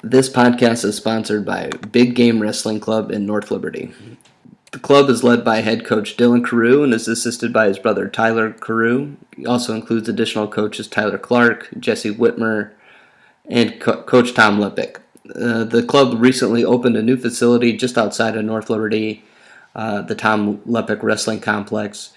This podcast is sponsored by Big Game Wrestling Club in North Liberty. The club is led by head coach Dylan Carew and is assisted by his brother Tyler Carew. He also includes additional coaches Tyler Clark, Jesse Whitmer, and Coach Tom Lippick. The club recently opened a new facility just outside of North Liberty, the Tom Lippick Wrestling Complex.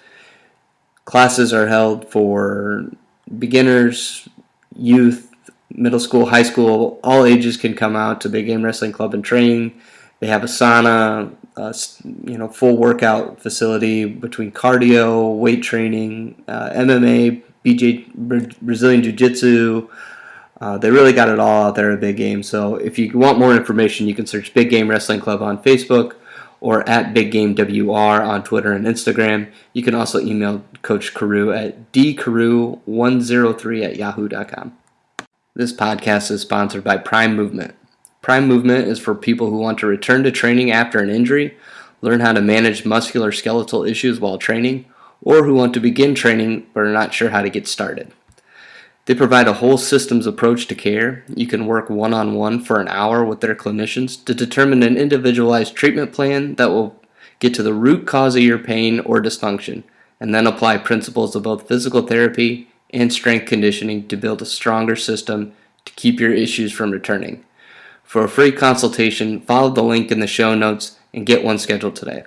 Classes are held for beginners, youth, middle school, high school. All ages can come out to Big Game Wrestling Club and train. They have a sauna, full workout facility between cardio, weight training, MMA, Brazilian Jiu-Jitsu. They really got it all out there at Big Game. So if you want more information, you can search Big Game Wrestling Club on Facebook or at Big Game WR on Twitter and Instagram. You can also email Coach Carew at dcarew103@yahoo.com. This podcast is sponsored by Prime Movement. Prime Movement is for people who want to return to training after an injury, learn how to manage musculoskeletal issues while training, or who want to begin training but are not sure how to get started. They provide a whole systems approach to care. You can work one-on-one for an hour with their clinicians to determine an individualized treatment plan that will get to the root cause of your pain or dysfunction, and then apply principles of both physical therapy and strength conditioning to build a stronger system to keep your issues from returning. For a free consultation, follow the link in the show notes and get one scheduled today.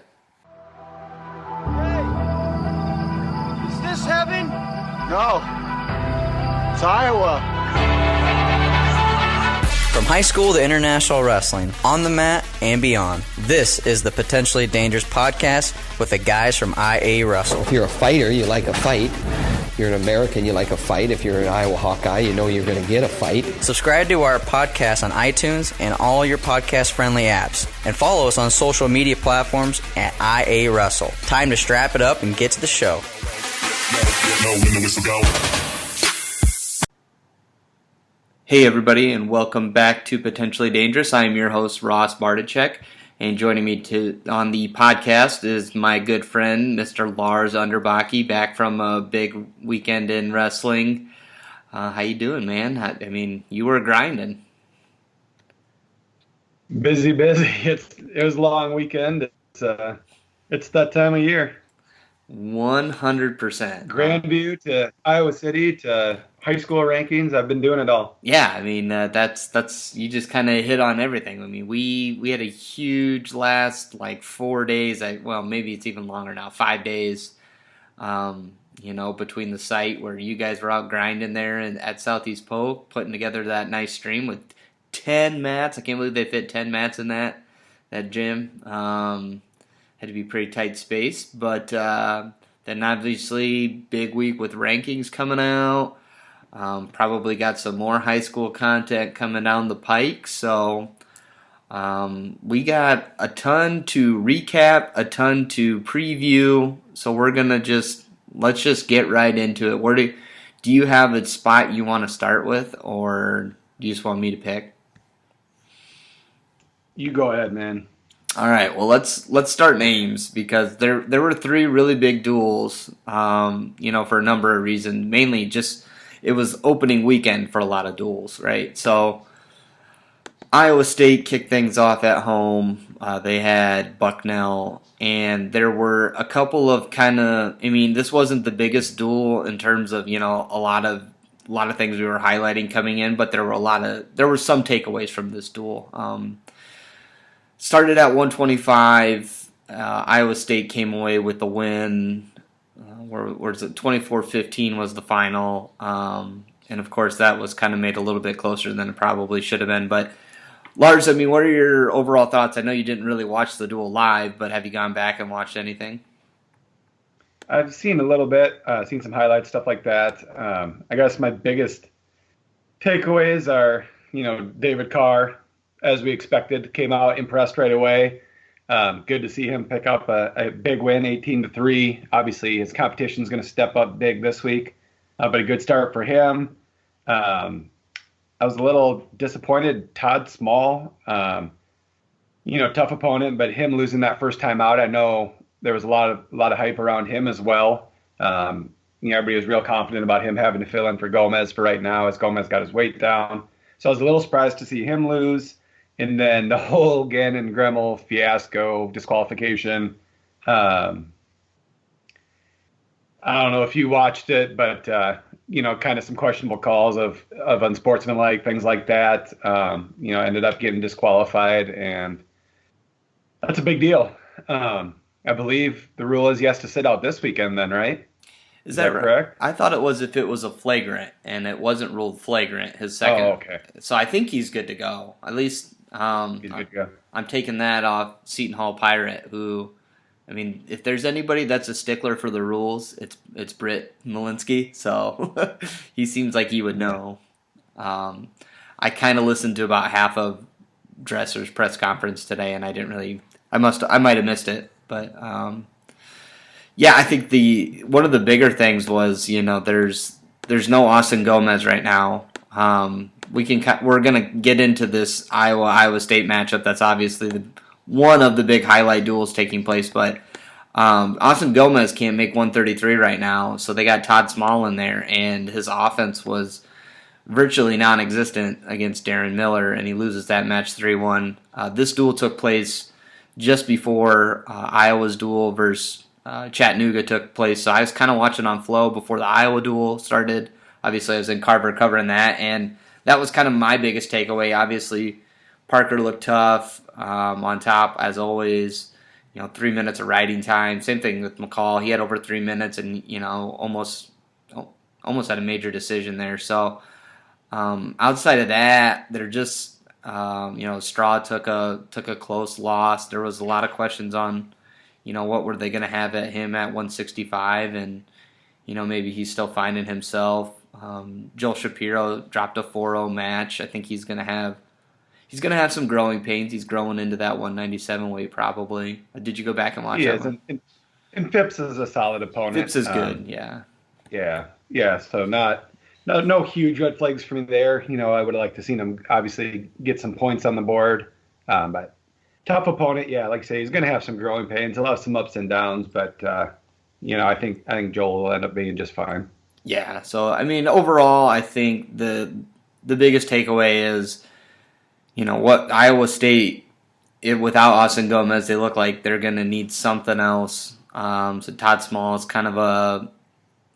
Hey, is this heaven? No, it's Iowa. From high school to international wrestling, on the mat and beyond, this is the Potentially Dangerous podcast with the guys from IA Wrestle. If you're a fighter, you like a fight. If you're an American, you like a fight. If you're an Iowa Hawkeye, you know you're going to get a fight. Subscribe to our podcast on iTunes and all your podcast-friendly apps. And follow us on social media platforms at IA Wrestle. Time to strap it up and get to the show. Hey everybody, and welcome back to Potentially Dangerous. I am your host, Ross Bartachek, and joining me on the podcast is my good friend, Mr. Lars Underbakke, back from a big weekend in wrestling. How you doing, man? I mean, you were grinding. Busy. It was a long weekend. It's that time of year. 100%. Grandview to Iowa City to high school rankings. I've been doing it all. Yeah, I mean that's you just kind of hit on everything. I mean, we had a huge last 4 days. Maybe it's even longer now. 5 days. Between the site where you guys were out grinding there and at Southeast Polk, putting together that nice stream with 10 mats. I can't believe they fit 10 mats in that gym. Had to be pretty tight space, but then obviously big week with rankings coming out. Probably got some more high school content coming down the pike, so we got a ton to recap, a ton to preview. So we're gonna let's just get right into it. Where do you have a spot you want to start with, or do you just want me to pick? You go ahead, man. All right, well, let's start names, because there were three really big duels, for a number of reasons. Mainly just it was opening weekend for a lot of duels, right? So Iowa State kicked things off at home. They had Bucknell, and there were a couple of this wasn't the biggest duel in terms of, a lot of things we were highlighting coming in, but there were some takeaways from this duel. Started at 125. Iowa State came away with the win. Where's it? 24-15 was the final. And of course, that was kind of made a little bit closer than it probably should have been. But Lars, I mean, what are your overall thoughts? I know you didn't really watch the duel live, but have you gone back and watched anything? I've seen a little bit, seen some highlights, stuff like that. I guess my biggest takeaways are, David Carr, as we expected, came out impressed right away. Good to see him pick up a big win, 18-3. Obviously, his competition is going to step up big this week, but a good start for him. I was a little disappointed. Todd Small, tough opponent, but him losing that first time out, I know there was a lot of hype around him as well. Everybody was real confident about him having to fill in for Gomez for right now, as Gomez got his weight down. So I was a little surprised to see him lose. And then the whole Gannon Gremmel fiasco, disqualification. I don't know if you watched it, but kind of some questionable calls of unsportsmanlike, things like that. Ended up getting disqualified, and that's a big deal. I believe the rule is he has to sit out this weekend then, right? Is that correct? I thought it was if it was a flagrant, and it wasn't ruled flagrant. His second. Oh, okay. So I think he's good to go. At least he's good to go. I'm taking that off Seton Hall Pirate, who, I mean, if there's anybody that's a stickler for the rules, it's Britt Malinsky. So he seems like he would know. I kind of listened to about half of Dresser's press conference today, and I didn't really. I might have missed it, but yeah, I think one of the bigger things was there's no Austin Gomez right now. We're gonna get into this Iowa State matchup. That's obviously one of the big highlight duels taking place, but Austin Gomez can't make 133 right now, so they got Todd Small in there, and his offense was virtually non-existent against Darren Miller, and he loses that match 3-1. This duel took place just before Iowa's duel versus Chattanooga took place, so I was kind of watching on Flow before the Iowa duel started. Obviously, I was in Carver covering that, and that was kind of my biggest takeaway. Obviously, Parker looked tough on top, as always. 3 minutes of riding time. Same thing with McCall. He had over 3 minutes and, almost had a major decision there. So outside of that, they're just, Straw took a close loss. There was a lot of questions on, what were they going to have at him at 165, and, maybe he's still finding himself. Joel Shapiro dropped a 4-0 match. I think he's going to have some growing pains. He's growing into that 197 weight probably. Did you go back and watch that one? And Phipps is a solid opponent. Phipps is good, yeah. Yeah. So no huge red flags for me there. I would have liked to seen him obviously get some points on the board. But tough opponent, yeah. Like I say, he's going to have some growing pains. He'll have some ups and downs, but I think Joel will end up being just fine. Yeah. So I mean, overall, I think the biggest takeaway is, what Iowa State, without Austin Gomez, they look like they're going to need something else. So Todd Small is kind of a,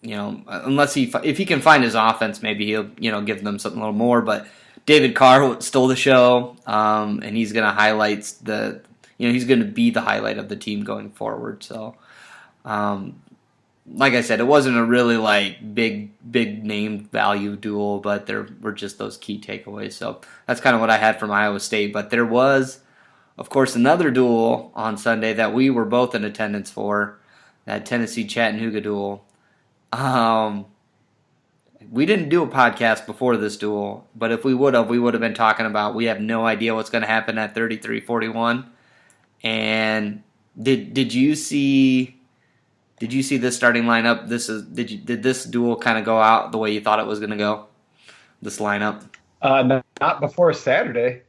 unless if he can find his offense, maybe he'll, give them something a little more. But David Carr stole the show, and he's going to highlight he's going to be the highlight of the team going forward. So, like I said, it wasn't a really big name value duel, but there were just those key takeaways. So that's kind of what I had from Iowa State. But there was, of course, another duel on Sunday that we were both in attendance for, that Tennessee-Chattanooga duel. We didn't do a podcast before this duel, but if we would have been talking about we have no idea what's going to happen at 33-41. And did you see this starting lineup? Did this duel kind of go out the way you thought it was going to go? This lineup? Not before Saturday.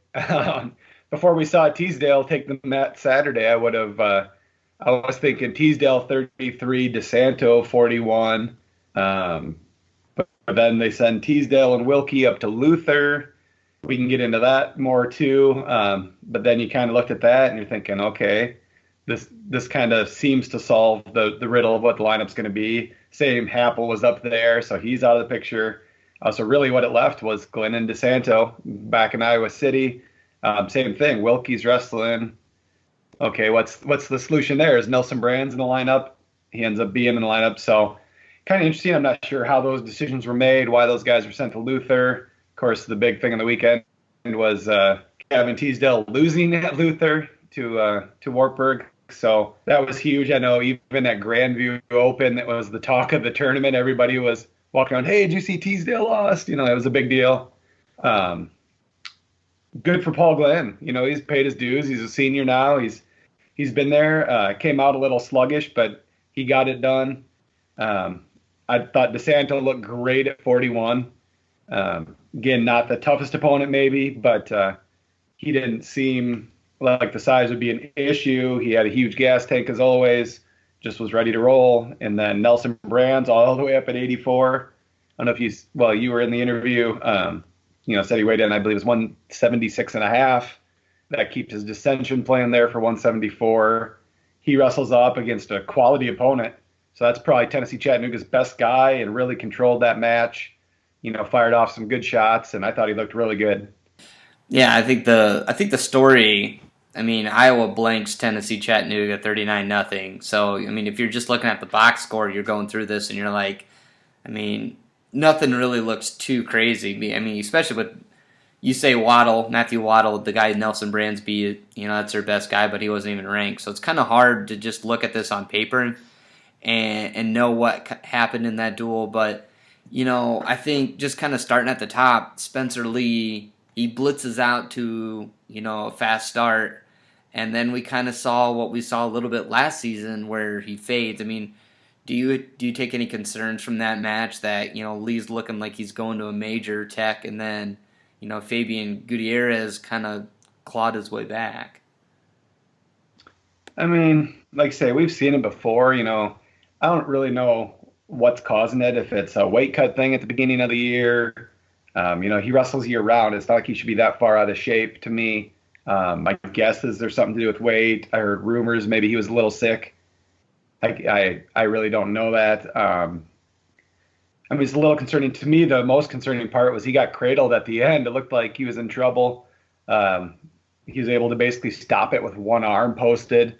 Before we saw Teasdale take the mat Saturday, I would have. I was thinking Teasdale 33, DeSanto 41. But then they send Teasdale and Wilkie up to Luther. We can get into that more too. But then you kind of looked at that and you're thinking, okay, this kind of seems to solve the riddle of what the lineup's going to be. Same, Happel was up there, so he's out of the picture. So really what it left was Glenn and DeSanto back in Iowa City. Same thing, Wilkie's wrestling. Okay, what's the solution there? Is Nelson Brands in the lineup? He ends up being in the lineup. So kind of interesting. I'm not sure how those decisions were made, why those guys were sent to Luther. Of course, the big thing on the weekend was Kevin Teasdale losing at Luther to Wartburg. So that was huge. I know even at Grandview Open, that was the talk of the tournament. Everybody was walking around, hey, did you see Teasdale lost? It was a big deal. Good for Paul Glenn. He's paid his dues. He's a senior now. He's been there. Came out a little sluggish, but he got it done. I thought DeSanto looked great at 41. Again, not the toughest opponent maybe, but he didn't seem like the size would be an issue. He had a huge gas tank as always, just was ready to roll. And then Nelson Brands all the way up at 84. I don't know if you were in the interview. said he weighed in, I believe it was 176 and a half. That keeps his dissension playing there for 174. He wrestles up against a quality opponent. So that's probably Tennessee Chattanooga's best guy and really controlled that match, fired off some good shots, and I thought he looked really good. Yeah, I think the story, Iowa blanks Tennessee Chattanooga 39-0. So, if you're just looking at the box score, you're going through this and you're like, nothing really looks too crazy. Especially with, you say Matthew Waddle, the guy Nelson Bransby, that's their best guy, but he wasn't even ranked. So it's kind of hard to just look at this on paper and know what happened in that duel. But, I think just kind of starting at the top, Spencer Lee, he blitzes out to, a fast start. And then we kind of saw what we saw a little bit last season where he fades. Do you take any concerns from that match that, Lee's looking like he's going to a major tech and then, Fabian Gutierrez kind of clawed his way back? Like I say, we've seen it before. I don't really know what's causing it, if it's a weight cut thing at the beginning of the year. He wrestles year round. It's not like he should be that far out of shape to me. My guess is there's something to do with weight. I heard rumors maybe he was a little sick. I really don't know that. It's a little concerning to me. The most concerning part was he got cradled at the end. It looked like he was in trouble. He was able to basically stop it with one arm posted,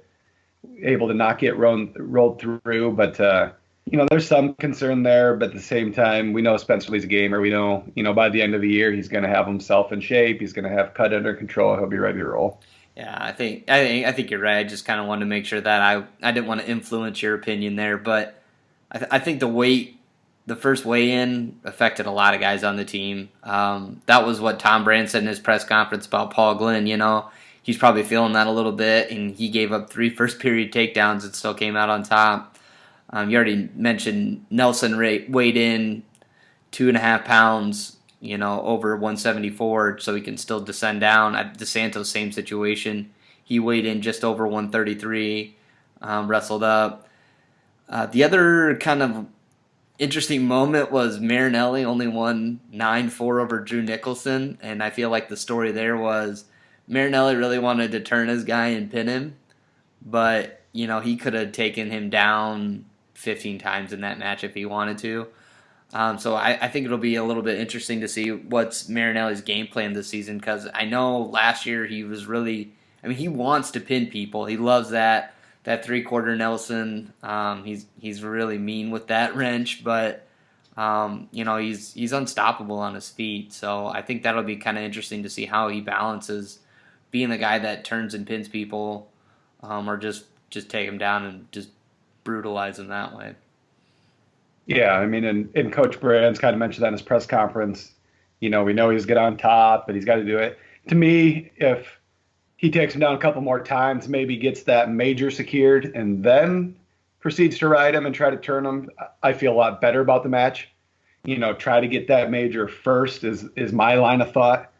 able to not get rolled through. But, there's some concern there. But at the same time, we know Spencer Lee's a gamer. We know, by the end of the year, he's going to have himself in shape. He's going to have cut under control. He'll be ready to roll. Yeah, I think you're right. I just kind of wanted to make sure that I didn't want to influence your opinion there. But I think the first weigh-in affected a lot of guys on the team. That was what Tom Brand said in his press conference about Paul Glynn. He's probably feeling that a little bit, and he gave up 3 first-period takedowns and still came out on top. You already mentioned Nelson weighed in 2.5 pounds, over 174, so he can still descend down. At DeSantos, same situation. He weighed in just over 133, wrestled up. The other kind of interesting moment was Marinelli only won 9-4 over Drew Nicholson, and I feel like the story there was Marinelli really wanted to turn his guy and pin him, but, he could have taken him down 15 times in that match if he wanted to. So I think it'll be a little bit interesting to see what's Marinelli's game plan this season, because I know last year he was really, he wants to pin people. He loves that 3-quarter Nelson. He's really mean with that wrench, but he's unstoppable on his feet. So I think that'll be kind of interesting to see how he balances being the guy that turns and pins people, or just take him down and just brutalize him that way. Yeah, and Coach Brand's kind of mentioned that in his press conference. We know he's good on top, but he's got to do it. To me, if he takes him down a couple more times, maybe gets that major secured, and then proceeds to ride him and try to turn him, I feel a lot better about the match. Try to get that major first is my line of thought.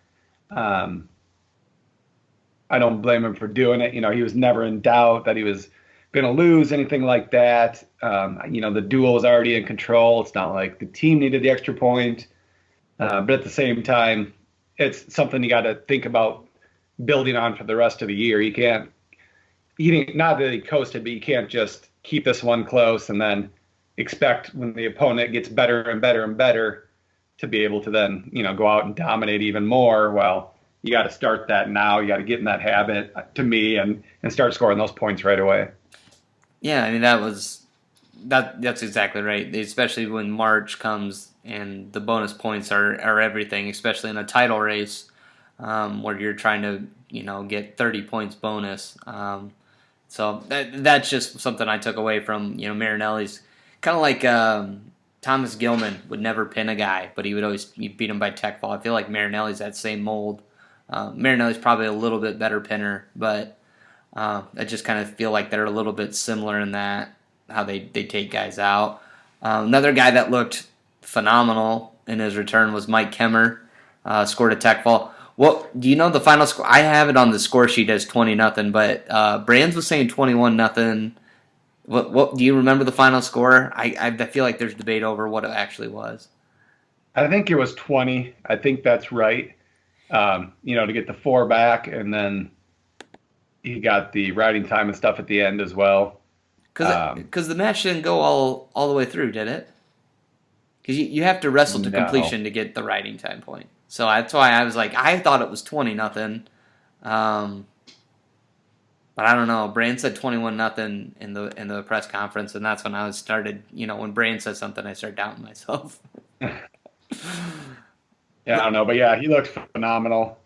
I don't blame him for doing it. He was never in doubt that he was going to lose, anything like that. The duel was already in control. It's not like the team needed the extra point. But at the same time, it's something you got to think about building on for the rest of the year. You can't, not that he coasted, but you can't just keep this one close and then expect when the opponent gets better and better and better to be able to then, go out and dominate even more. Well, you got to start that now. You got to get in that habit, to me, and start scoring those points right away. Yeah, that's exactly right. Especially when March comes and the bonus points are everything, especially in a title race, where you're trying to, get 30 points bonus. So that's just something I took away from, Marinelli's. Kind of like Thomas Gilman would never pin a guy, but he would always beat him by tech fall. I feel like Marinelli's that same mold. Marinelli's probably a little bit better pinner, but I just kind of feel like they're a little bit similar in that, how they take guys out. Another guy that looked phenomenal in his return was Mike Kemmer, scored a tech fall. What do you know the final score? I have it on the score sheet as 20-0, but Brands was saying 21-0. What do you remember the final score? I feel like there's debate over what it actually was. I think it was 20. I think that's right. To get the 4 back, and then he got the riding time and stuff at the end as well. Because the match didn't go all the way through, did it? Because you have to wrestle to No. completion to get the riding time point. So that's why I was like, I thought it was 20-0. But I don't know. Brand said 21-0 in the press conference, and that's when I started. When Brand says something, I start doubting myself. Yeah, I don't know, but yeah, he looked phenomenal.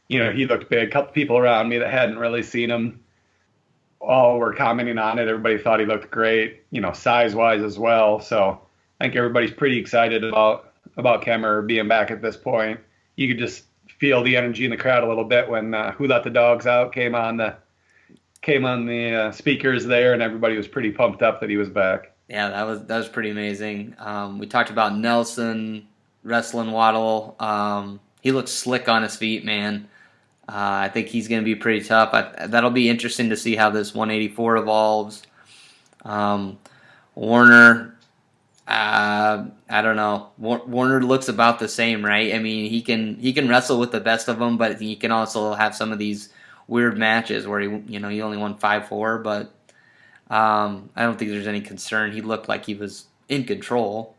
He looked big. A couple people around me that hadn't really seen him all were commenting on it. Everybody thought he looked great, size-wise as well. So I think everybody's pretty excited about Kemmer being back at this point. You could just feel the energy in the crowd a little bit when "Who Let the Dogs Out" came on the speakers there, and everybody was pretty pumped up that he was back. Yeah, that was pretty amazing. We talked about Nelson wrestling Waddle. He looks slick on his feet, man. I think he's going to be pretty tough. That'll be interesting to see how this 184 evolves. Warner, I don't know. Warner looks about the same, right? I mean, he can wrestle with the best of them, but he can also have some of these weird matches where he only won 5-4, but I don't think there's any concern. He looked like he was in control.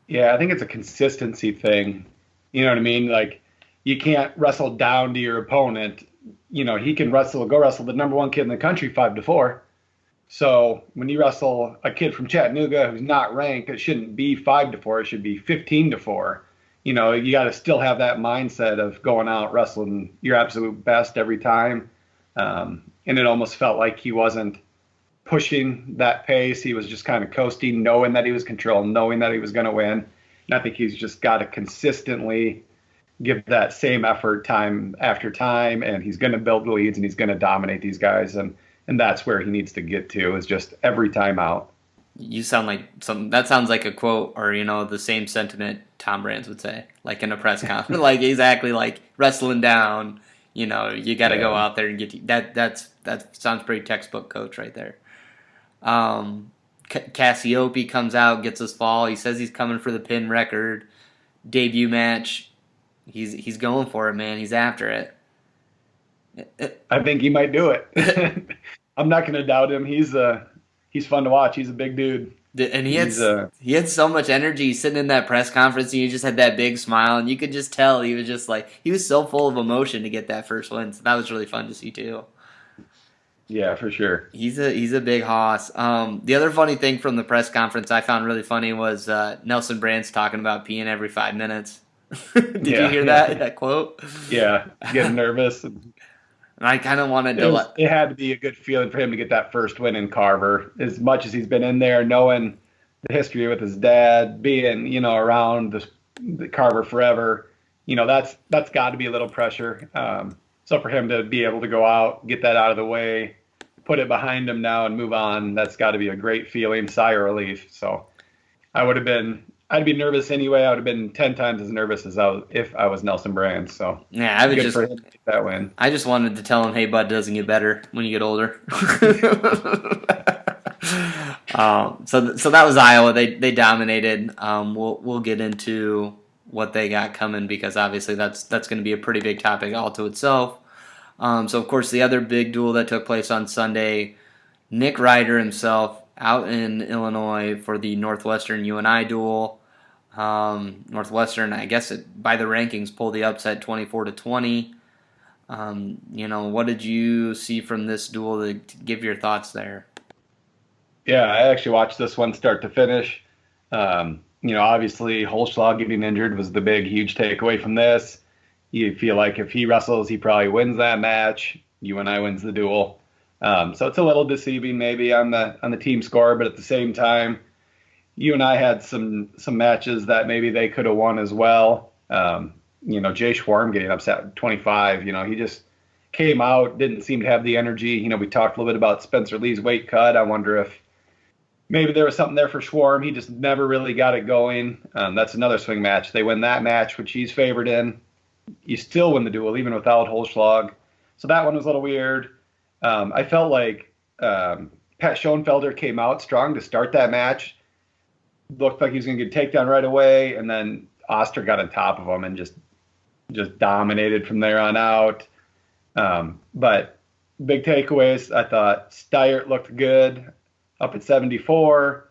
Yeah, I think it's a consistency thing. You know what I mean? Like, you can't wrestle down to your opponent. He can go wrestle the number 1 kid in the country 5-4. So when you wrestle a kid from Chattanooga who's not ranked, it shouldn't be 5-4. It should be 15-4. You got to still have that mindset of going out wrestling your absolute best every time. And it almost felt like he wasn't pushing that pace. He was just kind of coasting, knowing that he was controlled, knowing that he was going to win. And I think he's just got to consistently give that same effort time after time, and he's going to build leads, and he's going to dominate these guys. And that's where he needs to get to, is just every time out. You sound like that sounds like a quote, or the same sentiment Tom Brands would say, like in a press conference, like exactly like wrestling down. You got to go out there and get that sounds pretty textbook coach right there. Cassiope comes out, gets his fall. He says he's coming for the pin record debut match. He's going for it, man. He's after it. I think he might do it. I'm not going to doubt him. He's fun to watch. He's a big dude. And he had so much energy sitting in that press conference, and he just had that big smile, and you could just tell he was just like, he was so full of emotion to get that first win. So that was really fun to see too. Yeah, for sure. He's a big hoss. The other funny thing from the press conference I found really funny was Nelson Brands talking about peeing every 5 minutes. Did you hear that quote? Yeah, getting nervous. And I kind of wanted to. It had to be a good feeling for him to get that first win in Carver. As much as he's been in there, knowing the history with his dad, being around the Carver forever, that's got to be a little pressure. So for him to be able to go out, get that out of the way, put it behind him now, and move on, that's got to be a great feeling, sigh of relief. So I'd be nervous anyway. I would have been 10 times as nervous as if I was Nelson Brands. So yeah, I would good for him to get that win. I just wanted to tell him, hey, bud, doesn't get better when you get older. So that was Iowa. They dominated. We'll get into what they got coming, because obviously that's going to be a pretty big topic all to itself. So of course the other big duel that took place on Sunday, Nick Ryder himself out in Illinois for the Northwestern UNI duel. Northwestern, I guess by the rankings, pulled the upset 24-20. What did you see from this duel to give your thoughts there? Yeah, I actually watched this one start to finish. Obviously Holschlag getting injured was the big, huge takeaway from this. You feel like if he wrestles, he probably wins that match. UNI wins the duel. So it's a little deceiving maybe on the team score, but at the same time, UNI had some matches that maybe they could have won as well. Jay Schwarm getting upset at 25. He just came out, didn't seem to have the energy. We talked a little bit about Spencer Lee's weight cut. I wonder if maybe there was something there for Schwarm. He just never really got it going. That's another swing match. They win that match, which he's favored in. You still win the duel, even without Holschlag. So that one was a little weird. I felt like Pat Schoenfelder came out strong to start that match. looked like he was going to get a takedown right away, and then Oster got on top of him and just dominated from there on out. But big takeaways, I thought Steyert looked good up at 74.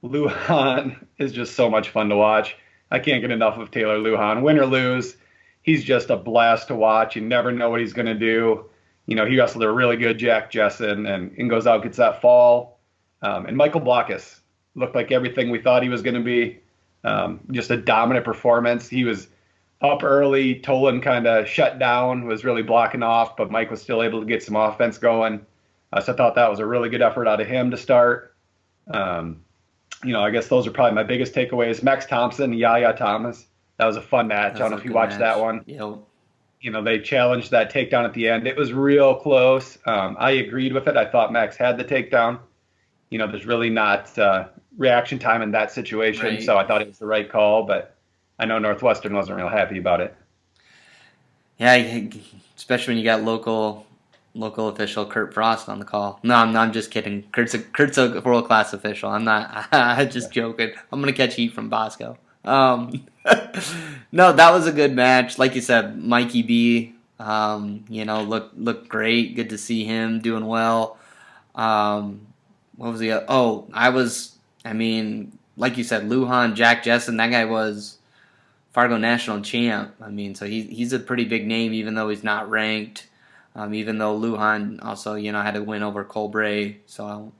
Lujan is just so much fun to watch. I can't get enough of Taylor Lujan. Win or lose, he's just a blast to watch. You never know what he's going to do. He wrestled a really good Jack Jessen and goes out, gets that fall. And Michael Blockhus looked like everything we thought he was going to be. Just a dominant performance. He was up early. Tolan kind of shut down, was really blocking off, but Mike was still able to get some offense going. So I thought that was a really good effort out of him to start. I guess those are probably my biggest takeaways. Max Thompson, Yaya Thomas. That was a fun match. I don't know if you watched that one. Yep. They challenged that takedown at the end. It was real close. I agreed with it. I thought Max had the takedown. There's really not reaction time in that situation, right. So I thought it was the right call, but I know Northwestern wasn't real happy about it. Yeah, especially when you got local official Kurt Frost on the call. No, I'm just kidding. Kurt's a world-class official. I'm not. I'm just joking. I'm gonna catch heat from Bosco. No, that was a good match. Like you said, Mikey B. Looked great. Good to see him doing well. What was the? Like you said, Lujan, Jack Jessen. That guy was Fargo national champ. So he's a pretty big name, even though he's not ranked. Even though Lujan also, had to win over Colbray. So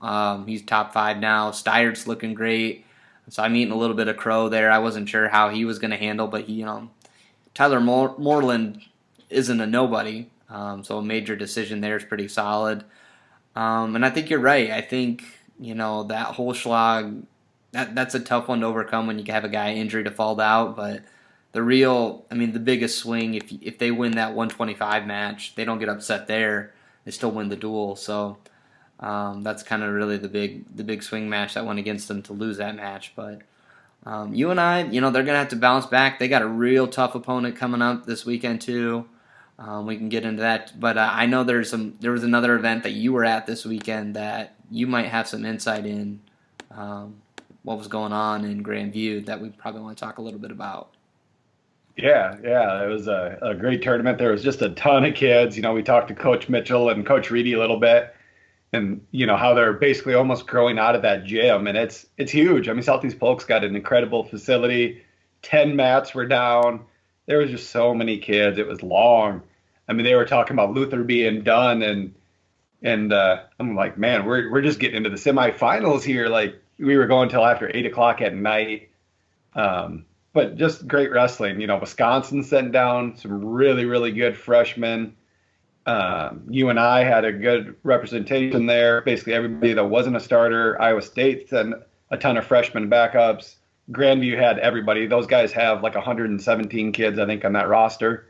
he's top 5 now. Steyert's looking great. So I'm eating a little bit of crow there. I wasn't sure how he was going to handle, but Tyler Moreland isn't a nobody. So a major decision there is pretty solid. And I think you're right. I think, that Holschlag, that's a tough one to overcome when you have a guy injured to fall out, but the biggest swing, if they win that 125 match, they don't get upset there. They still win the duel. So that's kind of really the big swing match that went against them to lose that match. But UNI, they're going to have to bounce back. They got a real tough opponent coming up this weekend too. We can get into that. But I know there was another event that you were at this weekend that you might have some insight in what was going on in Grandview that we probably want to talk a little bit about. Yeah, it was a great tournament. There was just a ton of kids. We talked to Coach Mitchell and Coach Reedy a little bit, and how they're basically almost growing out of that gym, and it's huge. Southeast Polk's got an incredible facility. 10 mats were down. There was just so many kids. It was long. They were talking about Luther being done, and I'm like, man, we're just getting into the semifinals here. Like, we were going till after 8:00 at night. But just great wrestling. Wisconsin sent down some really, really good freshmen. UNI had a good representation there. Basically, everybody that wasn't a starter. Iowa State sent a ton of freshman backups. Grandview had everybody. Those guys have like 117 kids, I think, on that roster.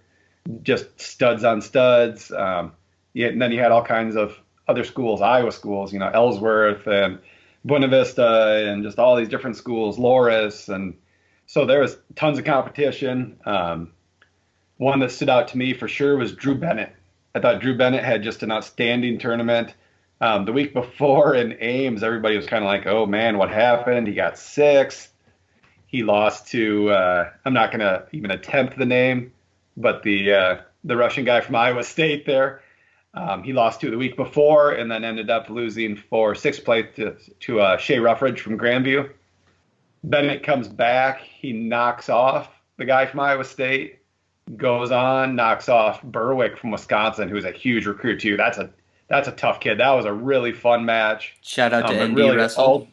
Just studs on studs. And then you had all kinds of other schools, Iowa schools, Ellsworth and Buena Vista and just all these different schools, Loris, and so there was tons of competition. One that stood out to me for sure was Drew Bennett. I thought Drew Bennett had just an outstanding tournament. The week before in Ames, everybody was kind of like, oh, man, what happened? He got 6th. He lost to, I'm not going to even attempt the name, but the Russian guy from Iowa State there. He lost to the week before and then ended up losing for 6th place to Shea Ruffridge from Grandview. Bennett comes back. He knocks off the guy from Iowa State, goes on, knocks off Berwick from Wisconsin, who's a huge recruit too. That's a tough kid. That was a really fun match. Shout out to ND Wrestle.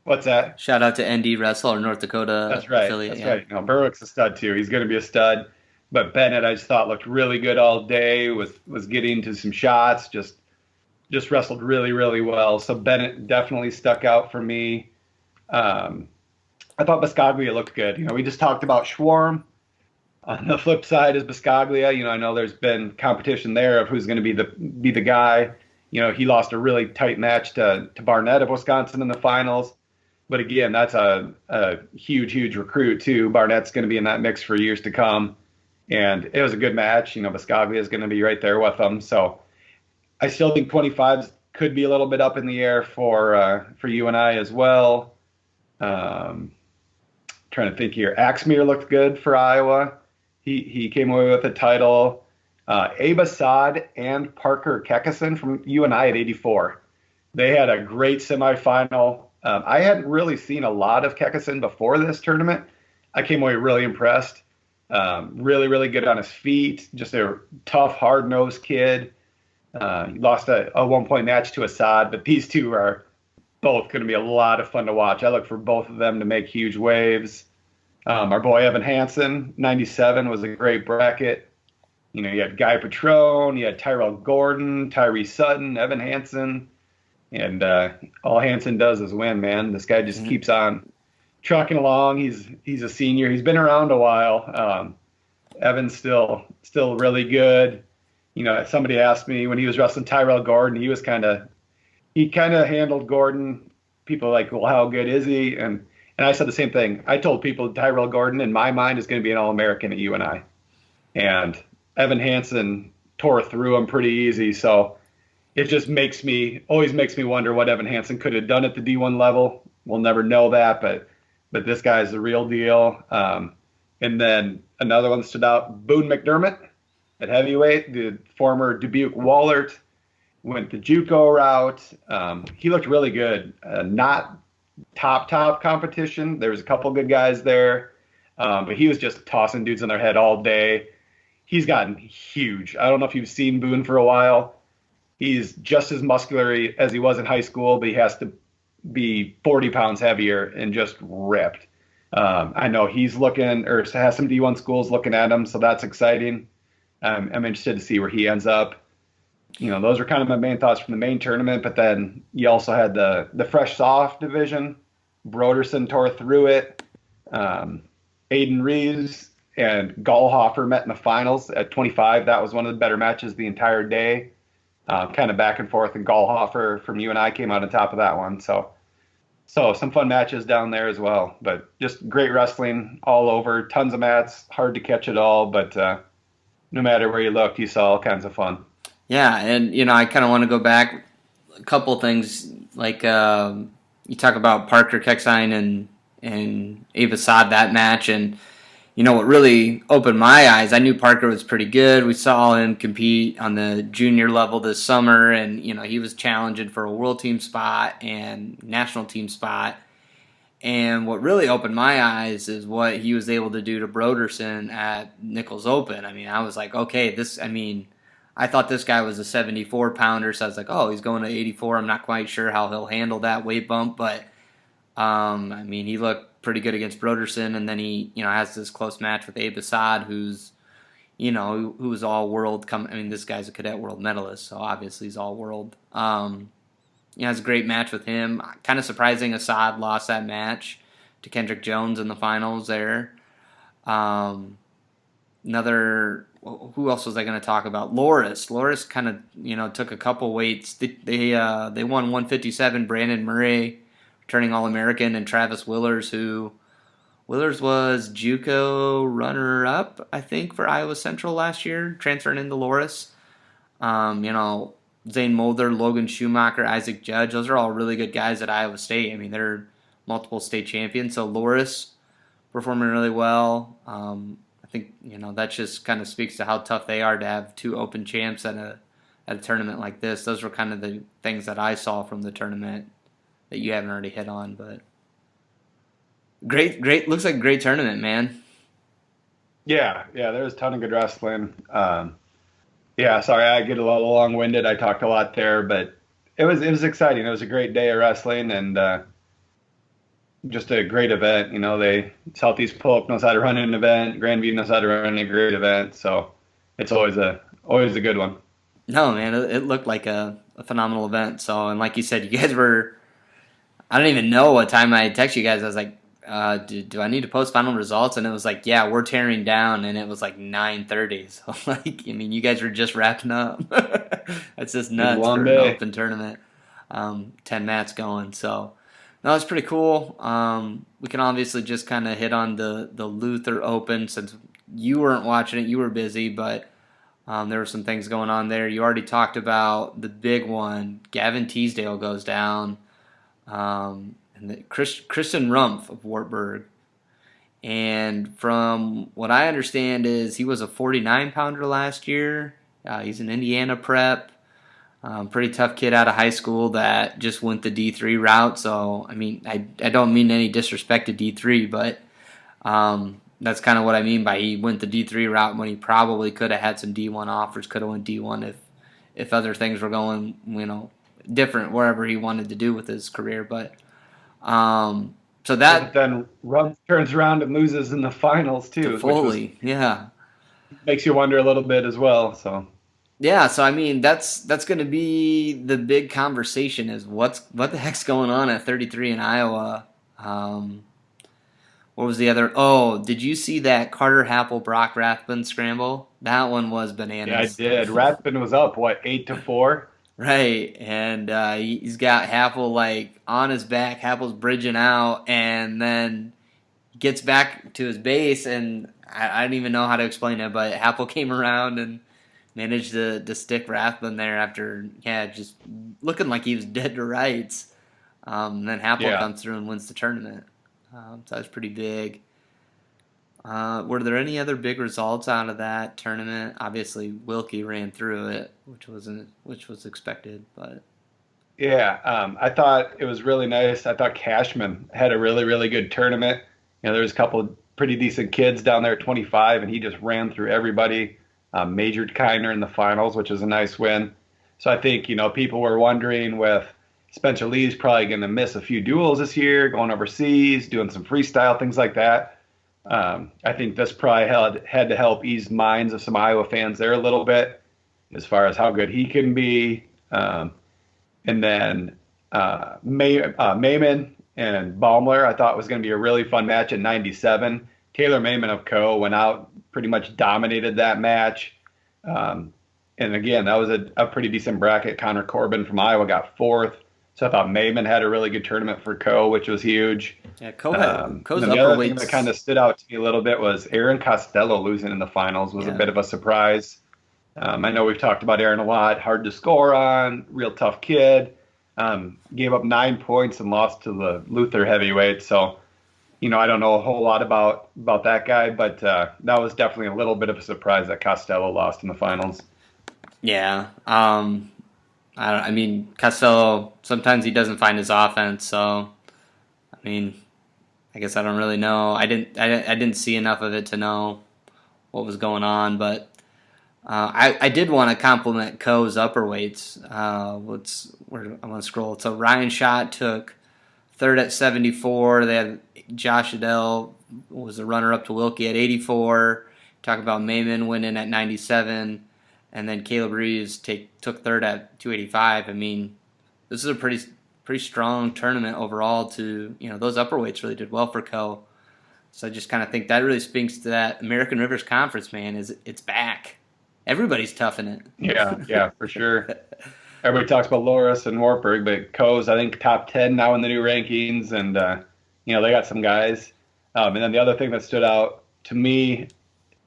What's that? Shout out to ND Wrestle, or North Dakota affiliate. That's right. No, Berwick's a stud too. He's going to be a stud. But Bennett, I just thought looked really good all day. Was getting to some shots. Just wrestled really, really well. So Bennett definitely stuck out for me. I thought Biscaglia looked good. We just talked about Schwarm. On the flip side is Biscaglia. I know there's been competition there of who's going to be the guy. He lost a really tight match to Barnett of Wisconsin in the finals. But again, that's a huge, huge recruit too. Barnett's going to be in that mix for years to come. And it was a good match. Biscaglia is going to be right there with them. So I still think 25s could be a little bit up in the air for UNI as well. Trying to think here. Axmere looked good for Iowa. He came away with the title. Abe Assad and Parker Kekison from UNI at 84. They had a great semifinal. I hadn't really seen a lot of Kekison before this tournament. I came away really impressed. Really, really good on his feet. Just a tough, hard-nosed kid. He lost a one-point match to Assad, but these two are both going to be a lot of fun to watch. I look for both of them to make huge waves. Our boy Evan Hansen, 97, was a great bracket. You know, you had Guy Petrone, you had Tyrell Gordon, Tyree Sutton, Evan Hansen, and all Hansen does is win, man. This guy just keeps on trucking along. He's a senior. He's been around a while. Evan's still really good. You know, somebody asked me when he was wrestling Tyrell Gordon, he kind of handled Gordon. People are like, well, how good is he? And I said the same thing. I told people Tyrell Gordon, in my mind, is going to be an All-American at UNI. And Evan Hansen tore through him pretty easy. So it just always makes me wonder what Evan Hansen could have done at the D1 level. We'll never know that, but this guy's the real deal. And then another one stood out, Boone McDermott at heavyweight, the former Dubuque Wallert, went the JUCO route. He looked really good. Not top competition. There was a couple good guys there, but he was just tossing dudes on their head all day. He's gotten huge. I don't know if you've seen Boone for a while. He's just as muscular as he was in high school, but he has to be 40 pounds heavier and just ripped. I know he's looking, or has some D1 schools looking at him, so that's exciting. I'm interested to see where he ends up. You know, those are kind of my main thoughts from the main tournament, but then you also had the fresh soft division. Broderson tore through it. Aiden Reeves and Gallhofer met in the finals at 25. That was one of the better matches the entire day. Kind of back and forth, and Gallhofer from UNI came out on top of that one. So some fun matches down there as well. But just great wrestling all over. Tons of mats. Hard to catch it all, but no matter where you looked, you saw all kinds of fun. Yeah, and you know, I kind of want to go back a couple things. Like you talk about Parker Kekson and Abe Assad, that match, and you know what really opened my eyes. I knew Parker was pretty good. We saw him compete on the junior level this summer, and you know he was challenging for a world team spot and national team spot. And what really opened my eyes is what he was able to do to Broderson at Nichols Open. I mean, I was like, okay, I thought this guy was a 74-pounder, so I was like, oh, he's going to 84. I'm not quite sure how he'll handle that weight bump, but I mean, he looked pretty good against Broderson, and then he, you know, has this close match with Abe Assad, who's all world. I mean, this guy's a cadet world medalist, so obviously he's all world. It's a great match with him. Kind of surprising Assad lost that match to Kendrick Jones in the finals there. Who else was I going to talk about? Loris kind of, you know, took a couple weights. They won 157. Brandon Murray, returning All-American, and Travis Willers was JUCO runner-up, I think, for Iowa Central last year, transferring into Loris. Zane Mulder, Logan Schumacher, Isaac Judge, those are all really good guys at Iowa State. I mean, they're multiple state champions. So Loris performing really well. I think, you know, that just kind of speaks to how tough they are to have two open champs at a tournament like this. Those were kind of the things that I saw from the tournament that you haven't already hit on. But great, looks like a great tournament, man. Yeah, there was a ton of good wrestling. Sorry, I get a little long-winded. I talked a lot there, but it was exciting. It was a great day of wrestling, and just a great event. You know, Southeast Polk knows how to run an event. Grandview knows how to run a great event. So it's always a good one. No, man, it looked like a phenomenal event. So, and like you said, you guys were, I don't even know what time I texted you guys. I was like, do I need to post final results? And it was like, yeah, we're tearing down, and it was like 9:30. So like, I mean, you guys were just wrapping up. That's just nuts for an open tournament. 10 mats going. So no, it's pretty cool. We can obviously just kind of hit on the Luther Open since you weren't watching it. You were busy, but there were some things going on there. You already talked about the big one. Gavin Teasdale goes down. and Christian Rumpf of Wartburg. And from what I understand is he was a 49-pounder last year. He's an Indiana prep. Pretty tough kid out of high school that just went the D3 route. So, I mean, I don't mean any disrespect to D3, but that's kind of what I mean by he went the D3 route when he probably could have had some D1 offers, could have went D1 if other things were going, different wherever he wanted to do with his career. But so that But then turns around and loses in the finals too. to Foley, Makes you wonder a little bit as well. So I mean that's going to be the big conversation is what the heck's going on at 33 in Iowa. What was the other? Oh, did you see that Carter Happel Brock Rathbun scramble? That one was bananas. Yeah, I did. Rathbun was up 8-4. Right, and he's got Happel like on his back. Happel's bridging out, and then gets back to his base, and I don't even know how to explain it, but Happel came around and managed to stick Rathbun there after, just looking like he was dead to rights. Then Happel comes through and wins the tournament. So that was pretty big. Were there any other big results out of that tournament? Obviously, Wilkie ran through it, which was expected. But I thought it was really nice. I thought Cashman had a really, really good tournament. There was a couple of pretty decent kids down there at 25, and he just ran through everybody. Majored Kiner in the finals, which is a nice win. So I think people were wondering with Spencer Lee's probably going to miss a few duels this year, going overseas, doing some freestyle, things like that. I think this probably had to help ease minds of some Iowa fans there a little bit as far as how good he can be. And then Maiman and Baumler, I thought was going to be a really fun match at 97. Taylor Maiman of Co. went out, pretty much dominated that match. And again, that was a pretty decent bracket. Connor Corbin from Iowa got fourth. So I thought Maiman had a really good tournament for Co., which was huge. Yeah, Co's the other thing that kind of stood out to me a little bit was Aaron Costello losing in the finals was a bit of a surprise. I know we've talked about Aaron a lot. Hard to score on, real tough kid. Gave up 9 points and lost to the Luther heavyweight. So, I don't know a whole lot about that guy, but that was definitely a little bit of a surprise that Costello lost in the finals. Yeah. I mean, Costello, sometimes he doesn't find his offense, so, I mean, I guess I don't really know. I didn't see enough of it to know what was going on, but I did want to compliment Co's upper weights. I'm going to scroll. So Ryan Schott took third at 74. They had Josh Adele was the runner-up to Wilkie at 84. Talk about Maiman winning at 97. And then Caleb Reeves took third at 285. I mean, this is a pretty strong tournament overall. Those upper weights really did well for Co. So I just kind of think that really speaks to that American Rivers Conference, man. It's back. Everybody's tough in it. Yeah, for sure. Everybody talks about Loras and Wartburg, but Co's, I think, top 10 now in the new rankings, and they got some guys. And then the other thing that stood out to me,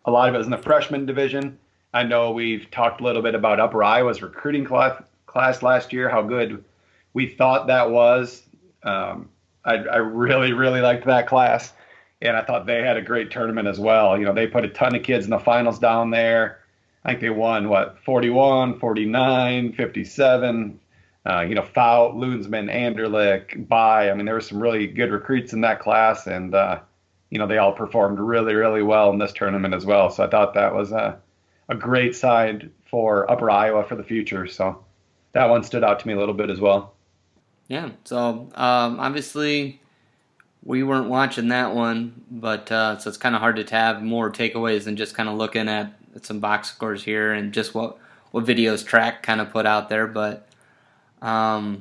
a lot of it was in the freshman division. I know we've talked a little bit about Upper Iowa's recruiting class last year, how good we thought that was. I really, really liked that class, and I thought they had a great tournament as well. They put a ton of kids in the finals down there. I think they won, 41, 49, 57, Fout, Loonsman, Anderlich, Bai. I mean, there were some really good recruits in that class, and, they all performed really, really well in this tournament as well. So I thought that was a great side for Upper Iowa for the future. So that one stood out to me a little bit as well. Yeah, so obviously we weren't watching that one, but so it's kind of hard to have more takeaways than just kind of looking at some box scores here and just what videos track kind of put out there. But what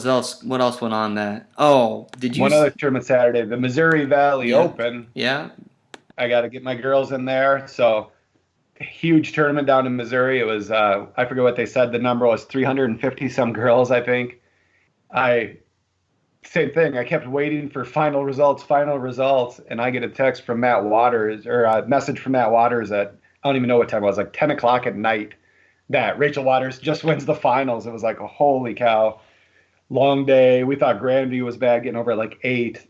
else went on that? Oh, did you? One other tournament Saturday, the Missouri Valley Open. Yeah. I got to get my girls in there. So huge tournament down in Missouri. It was, I forget what they said. The number was 350 some girls, I think. Same thing. I kept waiting for final results. And I get a text from Matt Waters, or a message from Matt Waters at, I don't even know what time it was, like 10 o'clock at night, that Rachel Waters just wins the finals. It was like, holy cow. long day. We thought Grandview was bad, getting over at like 8.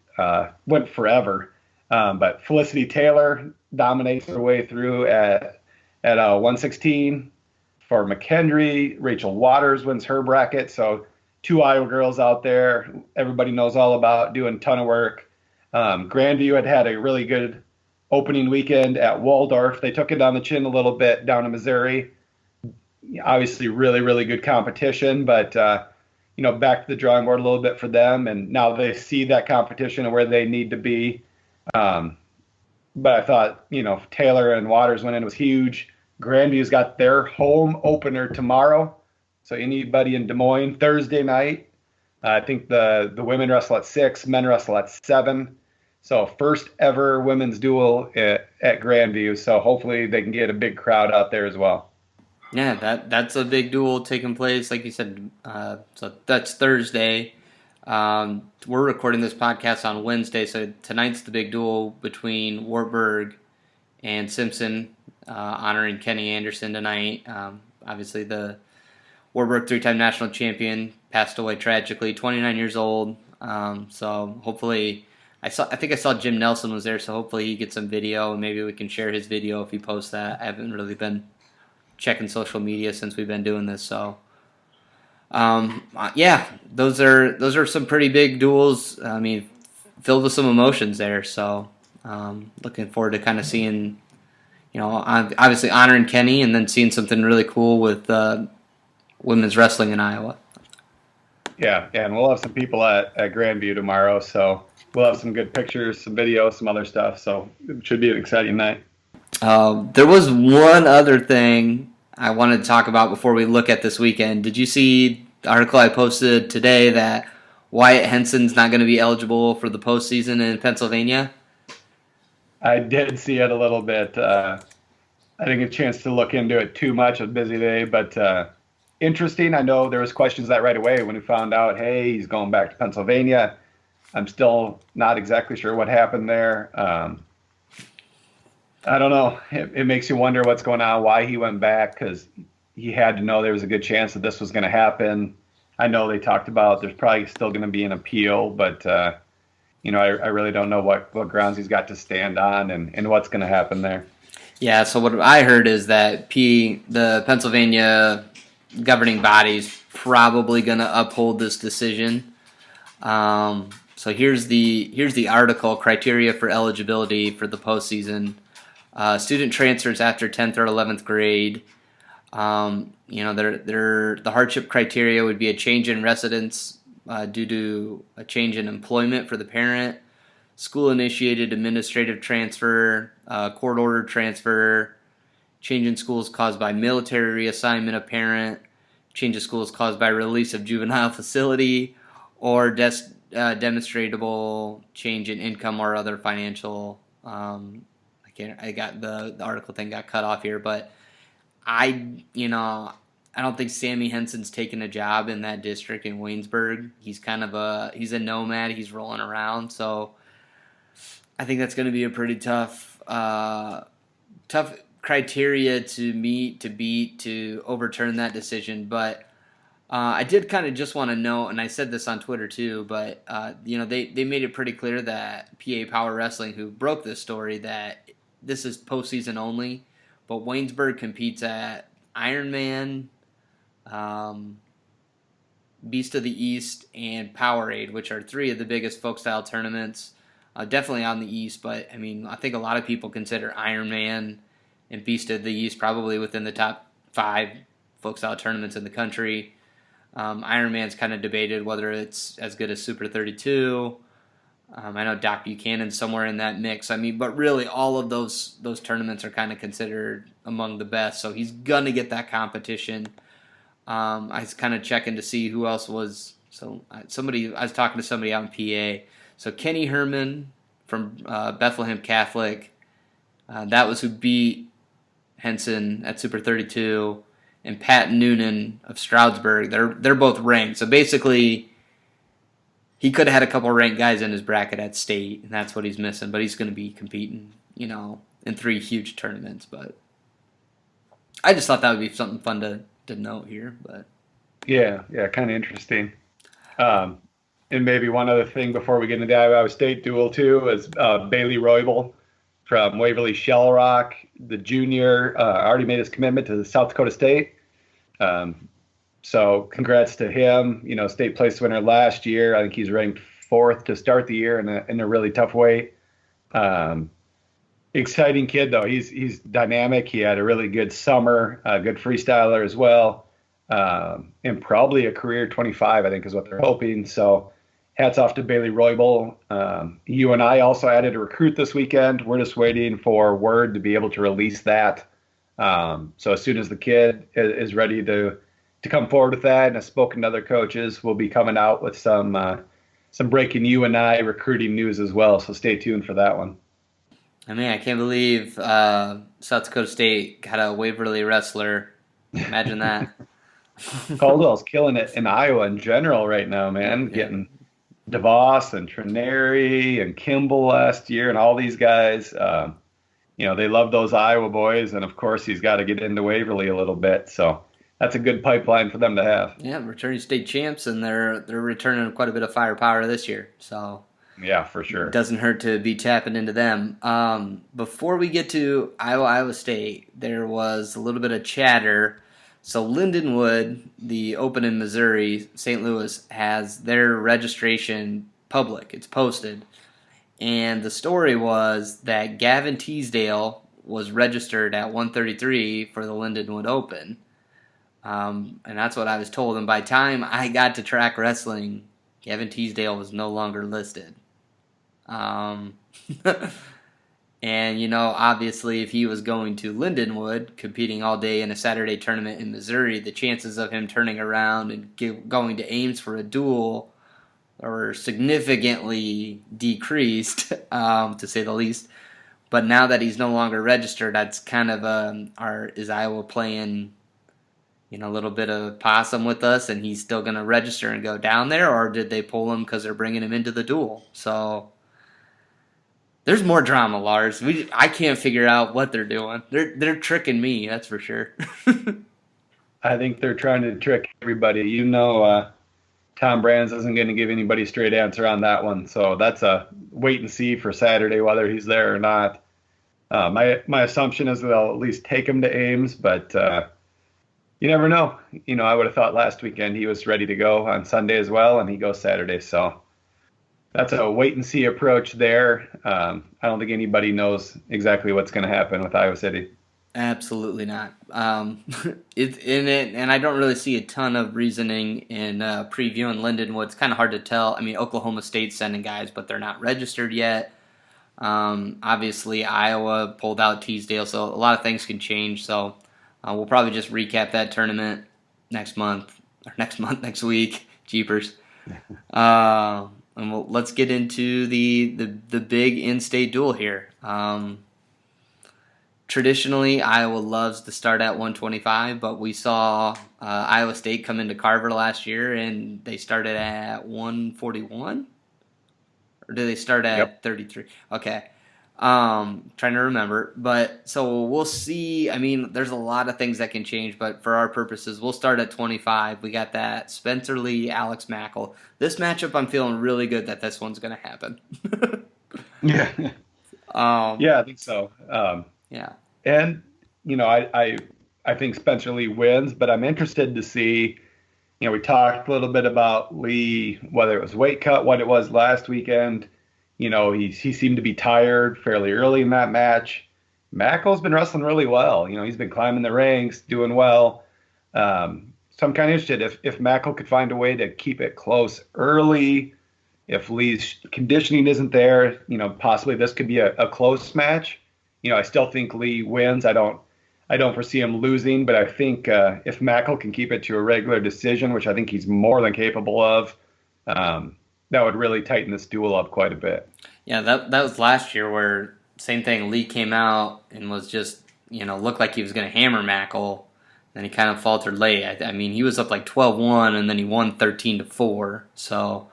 Went forever. But Felicity Taylor dominates her way through at 116. For McHenry, Rachel Waters wins her bracket. So 2 Iowa girls out there everybody knows all about, doing a ton of work. Grandview had a really good opening weekend at Waldorf. They took it on the chin a little bit down in Missouri. Obviously, really, really good competition, but back to the drawing board a little bit for them. And now they see that competition and where they need to be. But I thought, Taylor and Waters winning was huge. Grandview's got their home opener tomorrow. So anybody in Des Moines, Thursday night, I think the women wrestle at 6, men wrestle at 7. So first ever women's duel at Grandview. So hopefully they can get a big crowd out there as well. Yeah, that's a big duel taking place, like you said. So that's Thursday. We're recording this podcast on Wednesday, so tonight's the big duel between Wartburg and Simpson, honoring Kenny Anderson tonight. Obviously, the Wartburg 3-time national champion passed away tragically, 29 years old. So hopefully, I think I saw Jim Nelson was there, so hopefully he gets some video, and maybe we can share his video if he posts that. I haven't really been checking social media since we've been doing this, so those are some pretty big duels. I mean, filled with some emotions there, so looking forward to kind of seeing, obviously honoring Kenny and then seeing something really cool with women's wrestling in Iowa. Yeah, and we'll have some people at Grandview tomorrow, so we'll have some good pictures, some videos, some other stuff, so it should be an exciting night. There was one other thing I wanted to talk about before we look at this weekend. Did you see the article I posted today that Wyatt Henson's not going to be eligible for the postseason in Pennsylvania? I did see it a little bit. I didn't get a chance to look into it too much. A busy day, but interesting. I know there was questions that right away when we found out, hey, he's going back to Pennsylvania. I'm still not exactly sure what happened there. I don't know. It makes you wonder what's going on, why he went back, because he had to know there was a good chance that this was going to happen. I know they talked about there's probably still going to be an appeal, but, I really don't know what grounds he's got to stand on and what's going to happen there. Yeah, so what I heard is that the Pennsylvania governing body's probably going to uphold this decision. So here's the article, criteria for eligibility for the postseason. Student transfers after 10th or 11th grade. The hardship criteria would be a change in residence due to a change in employment for the parent, school-initiated administrative transfer, court-ordered transfer, change in schools caused by military reassignment of parent, change of schools caused by release of juvenile facility, or demonstrable change in income or other financial. The article thing got cut off here, but I don't think Sammy Henson's taken a job in that district in Waynesburg. He's he's a nomad. He's rolling around, so I think that's going to be a pretty tough criteria to meet, to beat, to overturn that decision. But I did kind of just want to note, and I said this on Twitter too, but they made it pretty clear that PA Power Wrestling, who broke this story, that this is postseason only. But Waynesburg competes at Ironman, Beast of the East, and Powerade, which are 3 of the biggest folk style tournaments. Definitely on the East, but I mean, I think a lot of people consider Ironman and Beast of the East probably within the top 5 folk style tournaments in the country. Ironman's kind of debated whether it's as good as Super 32. I know Doc Buchanan's somewhere in that mix. I mean, but really all of those tournaments are kind of considered among the best. So he's going to get that competition. I was kind of checking to see who else was. So I was talking to somebody out in PA. So Kenny Herman from Bethlehem Catholic, that was who beat Henson at Super 32, and Pat Noonan of Stroudsburg. They're both ranked. So basically, he could have had a couple ranked guys in his bracket at state, and that's what he's missing. But he's going to be competing, in 3 huge tournaments. But I just thought that would be something fun to note here. But yeah, kind of interesting. And maybe one other thing before we get into the Iowa State duel too is Bailey Roybal from Waverly Shell Rock, the junior, already made his commitment to South Dakota State. So congrats to him. State place winner last year. I think he's ranked 4th to start the year in a really tough weight. Exciting kid though. He's dynamic. He had a really good summer, good freestyler as well, and probably a career 25, I think, is what they're hoping. So hats off to Bailey Roybal. You and I also added a recruit this weekend. We're just waiting for word to be able to release that. So as soon as the kid is ready to come forward with that, and I've spoken to other coaches, we'll be coming out with some breaking UNI recruiting news as well. So stay tuned for that one. I mean, I can't believe South Dakota State got a Waverly wrestler. Imagine that. Caldwell's killing it in Iowa in general right now, man. Yeah. Getting DeVos and Trineri and Kimball last year and all these guys. They love those Iowa boys, and of course he's got to get into Waverly a little bit. So that's a good pipeline for them to have. Yeah, returning state champs, and they're returning quite a bit of firepower this year. So yeah, for sure. It doesn't hurt to be tapping into them. Before we get to Iowa State, there was a little bit of chatter. So Lindenwood, the Open in Missouri, St. Louis, has their registration public. It's posted. And the story was that Gavin Teasdale was registered at 133 for the Lindenwood Open. And that's what I was told. And by the time I got to track wrestling, Gavin Teasdale was no longer listed. And, obviously if he was going to Lindenwood, competing all day in a Saturday tournament in Missouri, the chances of him turning around and going to Ames for a duel are significantly decreased, to say the least. But now that he's no longer registered, that's kind of is Iowa playing a little bit of possum with us, and he's still going to register and go down there, or did they pull him because they're bringing him into the duel? So there's more drama, Lars. I can't figure out what they're doing. They're tricking me, that's for sure. I think they're trying to trick everybody. Tom Brands isn't going to give anybody a straight answer on that one, so that's a wait and see for Saturday whether he's there or not. My assumption is that they'll at least take him to Ames, but you never know. I would have thought last weekend he was ready to go on Sunday as well, and he goes Saturday. So that's a wait-and-see approach there. I don't think anybody knows exactly what's going to happen with Iowa City. Absolutely not. And I don't really see a ton of reasoning in previewing Lindenwood. It's kind of hard to tell. I mean, Oklahoma State's sending guys, but they're not registered yet. Obviously, Iowa pulled out Teasdale, so a lot of things can change. So we'll probably just recap that tournament next week. Jeepers. And let's get into the big in-state duel here. Traditionally, Iowa loves to start at 125, but we saw Iowa State come into Carver last year, and they started at 141? Or did they start at 33? Okay. Trying to remember. But so we'll see. I mean, there's a lot of things that can change, but for our purposes, we'll start at 25. We got that Spencer Lee, Alex Mackel. This matchup, I'm feeling really good that this one's going to happen. Yeah. Yeah, I think so. Yeah. And, I think Spencer Lee wins, but I'm interested to see, we talked a little bit about Lee, whether it was weight cut, what it was last weekend. He seemed to be tired fairly early in that match. Mackel's been wrestling really well. He's been climbing the ranks, doing well. So I'm kind of interested if Mackel could find a way to keep it close early. If Lee's conditioning isn't there, possibly this could be a close match. I still think Lee wins. I don't foresee him losing, but I think if Mackel can keep it to a regular decision, which I think he's more than capable of, that would really tighten this duel up quite a bit. Yeah, that was last year where same thing. Lee came out and was just looked like he was going to hammer Mackel, then he kind of faltered late. I mean, he was up like 12-1, and then he won 13-4. So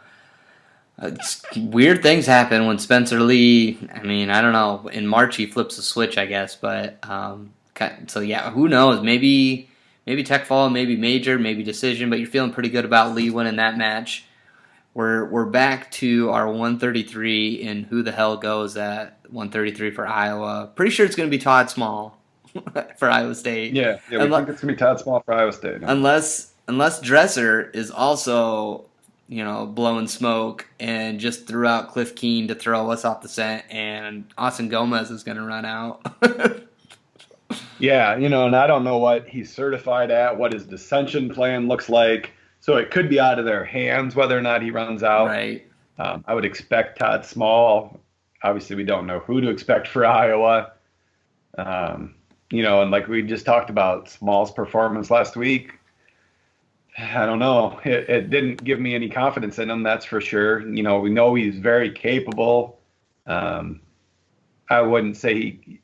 weird things happen when Spencer Lee. I mean, I don't know. In March he flips a switch, I guess. But so yeah, who knows? Maybe tech fall, maybe major, maybe decision. But you're feeling pretty good about Lee winning that match. we're back to our 133, and who the hell goes at 133 for Iowa? Pretty sure it's going to be Todd Small for Iowa State. Yeah, we think it's going to be Todd Small for Iowa State. Unless Dresser is also, blowing smoke and just threw out Cliff Keen to throw us off the scent, and Austin Gomez is going to run out. Yeah, and I don't know what he's certified at, what his dissension plan looks like. So it could be out of their hands whether or not he runs out. Right. I would expect Todd Small. Obviously, we don't know who to expect for Iowa. And like we just talked about Small's performance last week, I don't know. It didn't give me any confidence in him, that's for sure. We know he's very capable. I wouldn't say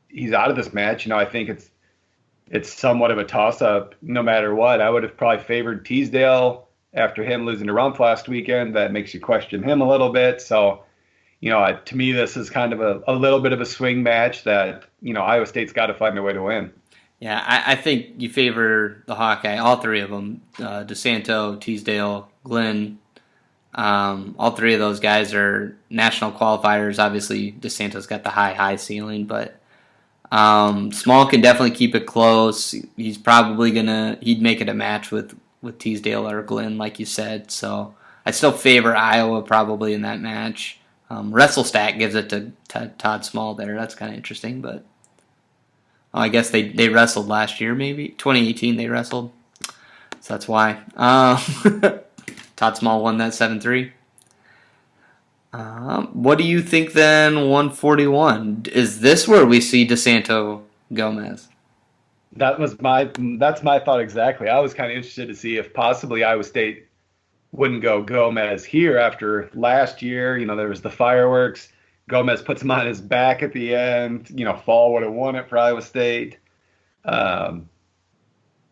he's out of this match. I think it's somewhat of a toss-up no matter what. I would have probably favored Teasdale after him losing to Rumpf last weekend. That makes you question him a little bit. So, to me, this is kind of a little bit of a swing match that, Iowa State's got to find a way to win. Yeah, I think you favor the Hawkeye, all three of them, DeSanto, Teasdale, Glenn. All three of those guys are national qualifiers. Obviously, DeSanto's got the high ceiling, but Small can definitely keep it close. He's probably he'd make it a match with Teasdale or Glenn, like you said. So I still favor Iowa probably in that match. WrestleStat gives it to Todd Small there. That's kind of interesting, but I guess they wrestled last year, maybe 2018 they wrestled, so that's why. Todd Small won that 7-3. What do you think then? 141, is this where we see DeSanto Gomez? That's my thought exactly. I was kind of interested to see if possibly Iowa State wouldn't go Gomez here after last year. There was the fireworks. Gomez puts him on his back at the end. Fall would have won it for Iowa State. I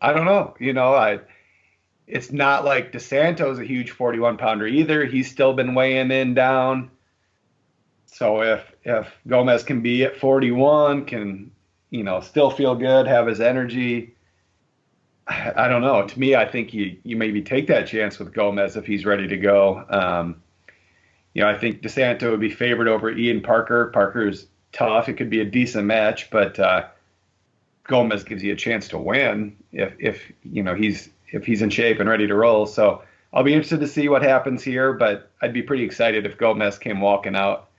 don't know. It's not like DeSanto's a huge 41-pounder either. He's still been weighing in down. So if Gomez can be at 41, can still feel good, have his energy, I don't know. To me, I think you maybe take that chance with Gomez if he's ready to go. I think DeSanto would be favored over Ian Parker. Parker's tough. It could be a decent match, but Gomez gives you a chance to win if he's in shape and ready to roll. So I'll be interested to see what happens here, but I'd be pretty excited if Gomez came walking out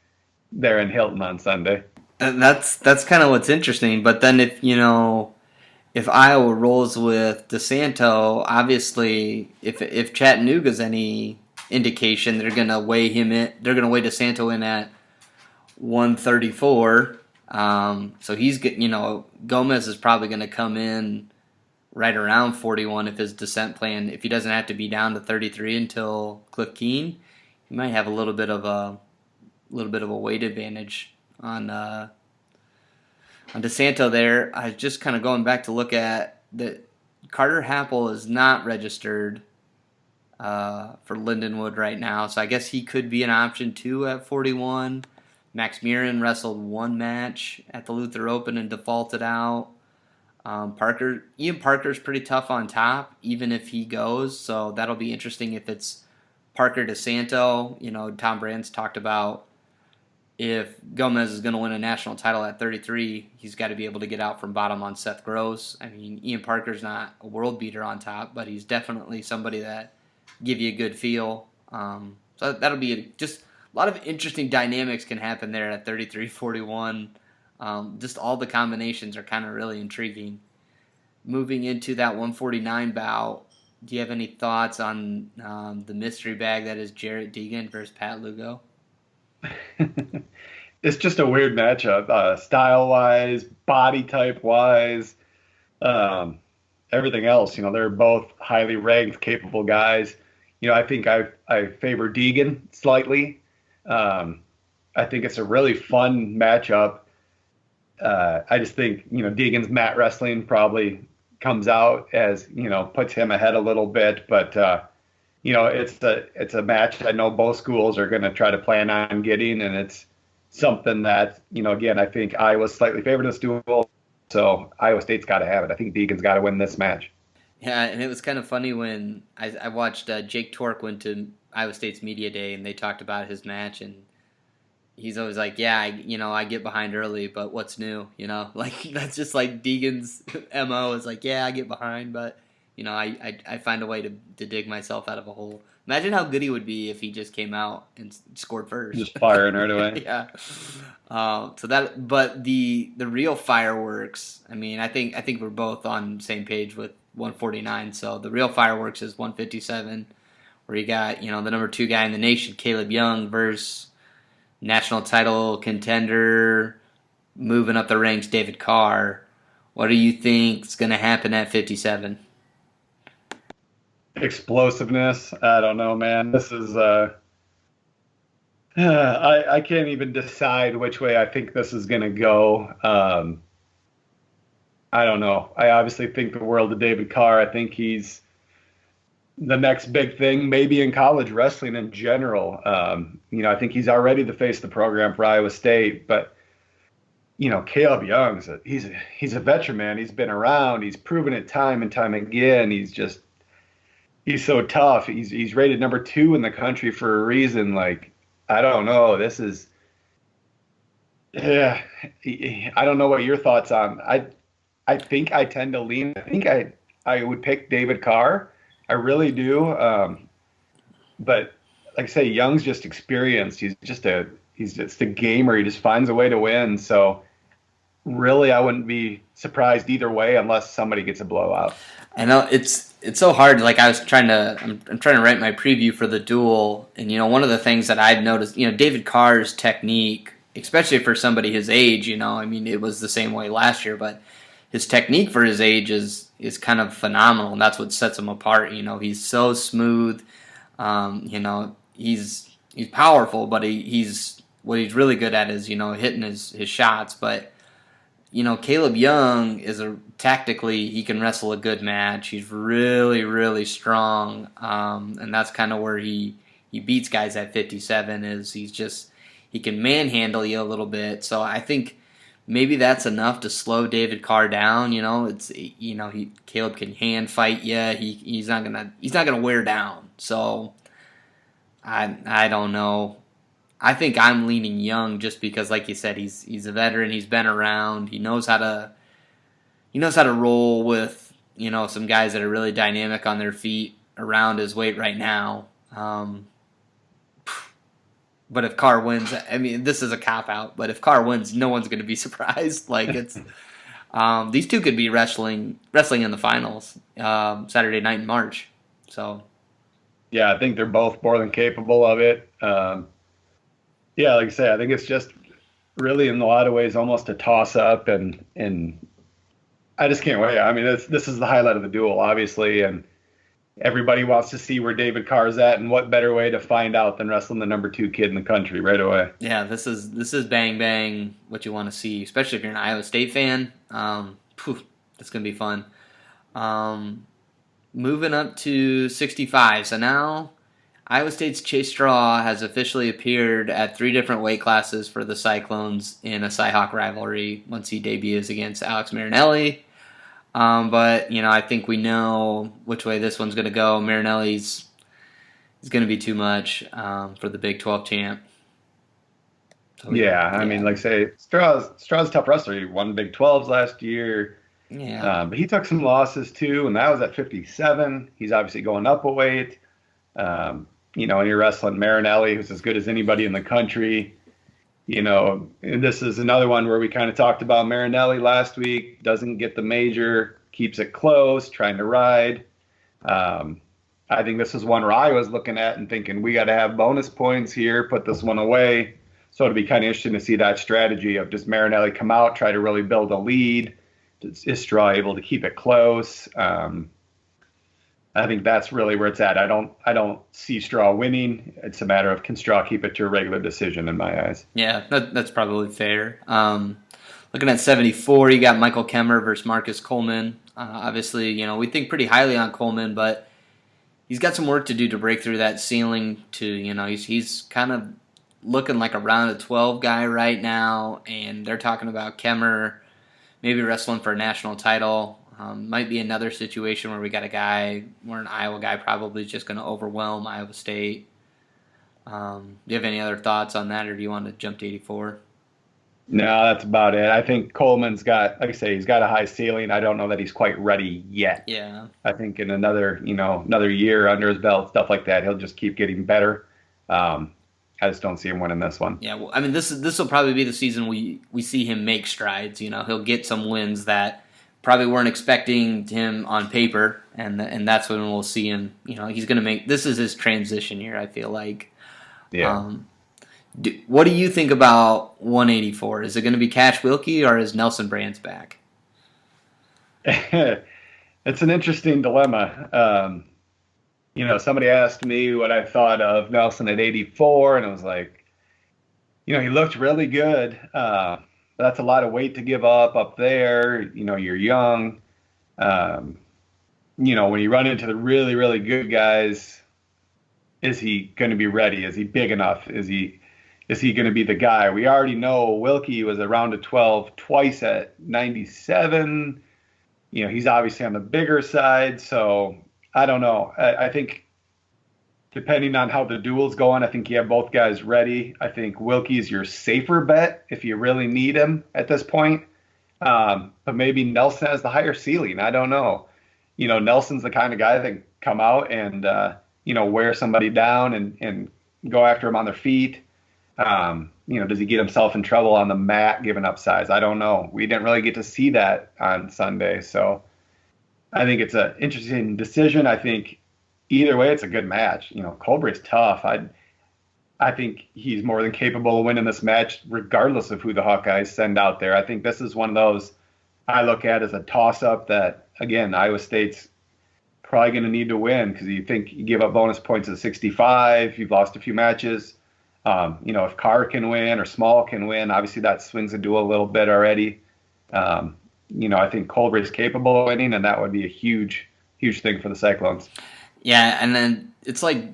there in Hilton on Sunday. And that's kind of what's interesting. But then if Iowa rolls with DeSanto, obviously if Chattanooga's any indication, they're going to weigh him in. They're going to weigh DeSanto in at 134. So he's Gomez is probably going to come in right around 41 if his descent plan, if he doesn't have to be down to 33 until Cliff Keen, he might have a little bit of a weight advantage on DeSanto there. I was just kind of going back to look at that. Carter Happel is not registered for Lindenwood right now, so I guess he could be an option too at 41. Max Murin wrestled one match at the Luther Open and defaulted out. Ian Parker's pretty tough on top, even if he goes, so that'll be interesting if it's Parker DeSanto. Tom Brand's talked about if Gomez is going to win a national title at 33, he's got to be able to get out from bottom on Seth Gross. I mean, Ian Parker's not a world beater on top, but he's definitely somebody that give you a good feel. So that'll be just a lot of interesting dynamics can happen there at 33-41. Just all the combinations are kind of really intriguing. Moving into that 149 bout, do you have any thoughts on the mystery bag that is Jarrett Deegan versus Pat Lugo? It's just a weird matchup, style-wise, body type-wise, everything else. They're both highly ranked, capable guys. I think I favor Deegan slightly. I think it's a really fun matchup. I just think, Deegan's mat wrestling probably comes out as, puts him ahead a little bit. But, it's a match I know both schools are going to try to plan on getting. And it's something that, again, I think Iowa's slightly favored in this duel. So Iowa State's got to have it. I think Deegan's got to win this match. Yeah, and it was kind of funny when I watched Jake Torque went to Iowa State's media day, and they talked about his match, and he's always like, yeah, I get behind early, but what's new? Like that's just like Deegan's MO is like, yeah, I get behind, but I find a way to dig myself out of a hole. Imagine how good he would be if he just came out and scored first. Just firing right away. Yeah. But the real fireworks. I mean, I think we're both on the same page with 149. So the real fireworks is 157, where you got the number 2 guy in the nation, Caleb Young, versus national title contender, moving up the ranks, David Carr. What do you think is going to happen at 57? Explosiveness. I don't know, man. This is I can't even decide which way I think this is going to go. I don't know. I obviously think the world of David Carr. I think he's the next big thing, maybe in college wrestling in general. I think he's already the face of the program for Iowa State, but Caleb Young's he's a veteran, man. He's been around. He's proven it time and time again. He's so tough. He's rated number 2 in the country for a reason. Like, I don't know. This is, I don't know what your thoughts on. I think I tend to lean. I think I would pick David Carr. I really do. But like I say, Young's just experienced. He's just a gamer. He just finds a way to win. So really, I wouldn't be surprised either way unless somebody gets a blowout. I know it's so hard. Like I'm trying to write my preview for the duel, and one of the things that I've noticed, David Carr's technique, especially for somebody his age, I mean, it was the same way last year, but his technique for his age is kind of phenomenal, and that's what sets him apart. He's so smooth. He's powerful, but he's what he's really good at is hitting his shots. But Caleb Young is tactically he can wrestle a good match. He's really, really strong, and that's kind of where he beats guys at 57. Is he can manhandle you a little bit. So I think maybe that's enough to slow David Carr down. Caleb can hand fight you. He's not gonna wear down. So I don't know. I think I'm leaning Young just because, like you said, he's a veteran. He's been around. He knows how to roll with some guys that are really dynamic on their feet around his weight right now. But if Carr wins, I mean, this is a cop out. But if Carr wins, no one's going to be surprised. Like it's these two could be wrestling in the finals Saturday night in March. So yeah, I think they're both more than capable of it. Yeah, like I say, I think it's just really in a lot of ways almost a toss up, and I just can't wait. I mean, this is the highlight of the duel, obviously, and everybody wants to see where David Carr's at, and what better way to find out than wrestling the number 2 kid in the country right away. Yeah, this is bang bang what you want to see, especially if you're an Iowa State fan. It's gonna be fun. Moving up to 65. So now Iowa State's Chase Straw has officially appeared at 3 different weight classes for the Cyclones in a Cy-Hawk rivalry once he debuts against Alex Marinelli. But, I think we know which way this one's going to go. Marinelli's is going to be too much for the Big 12 champ. So, yeah, I mean, like I say, Straw's a tough wrestler. He won Big 12s last year. Yeah. But he took some losses, too, and that was at 57. He's obviously going up a weight. And you're wrestling Marinelli, who's as good as anybody in the country. And this is another one where we kind of talked about Marinelli last week. Doesn't get the major, keeps it close, trying to ride. I think this is one where I was looking at and thinking we got to have bonus points here, put this one away. So it'll be kind of interesting to see that strategy of does Marinelli come out, try to really build a lead? Is Straw able to keep it close? I think that's really where it's at. I don't see Straw winning. It's a matter of can Straw keep it to a regular decision in my eyes. Yeah, that's probably fair. Looking at 74, you got Michael Kemmer versus Marcus Coleman. Obviously, we think pretty highly on Coleman, but he's got some work to do to break through that ceiling. He's kind of looking like a round of 12 guy right now, and they're talking about Kemmer maybe wrestling for a national title. Might be another situation where we got a guy, where an Iowa guy probably just going to overwhelm Iowa State. Do you have any other thoughts on that, or do you want to jump to 84? No, that's about it. I think Coleman's got, like I say, he's got a high ceiling. I don't know that he's quite ready yet. Yeah. I think in another year under his belt, stuff like that, he'll just keep getting better. I just don't see him winning this one. Yeah, well, I mean, this will probably be the season we see him make strides. He'll get some wins that probably weren't expecting him on paper, and that's when we'll see him. He's going to make. This is his transition year, I feel like. Yeah. What do you think about 184? Is it going to be Cash Wilkie or is Nelson Brands back? It's an interesting dilemma. Somebody asked me what I thought of Nelson at 84, and I was like, he looked really good. That's a lot of weight to give up there. You're young. When you run into the really, really good guys, is he going to be ready? Is he big enough? Is he going to be the guy? We already know Wilkie was around a 12 twice at 97. He's obviously on the bigger side, so I don't know. I think depending on how the duel's going, I think you have both guys ready. I think Wilkie's your safer bet if you really need him at this point. But maybe Nelson has the higher ceiling. I don't know. Nelson's the kind of guy that can come out and, wear somebody down and go after him on their feet. Does he get himself in trouble on the mat giving up size? I don't know. We didn't really get to see that on Sunday. So I think it's an interesting decision. I think either way, it's a good match. Colbray's tough. I think he's more than capable of winning this match, regardless of who the Hawkeyes send out there. I think this is one of those I look at as a toss-up that, again, Iowa State's probably going to need to win because you think you give up bonus points at 65, you've lost a few matches. If Carr can win or Small can win, obviously that swings the duel a little bit already. I think Colbray's capable of winning, and that would be a huge, huge thing for the Cyclones. Yeah, and then it's like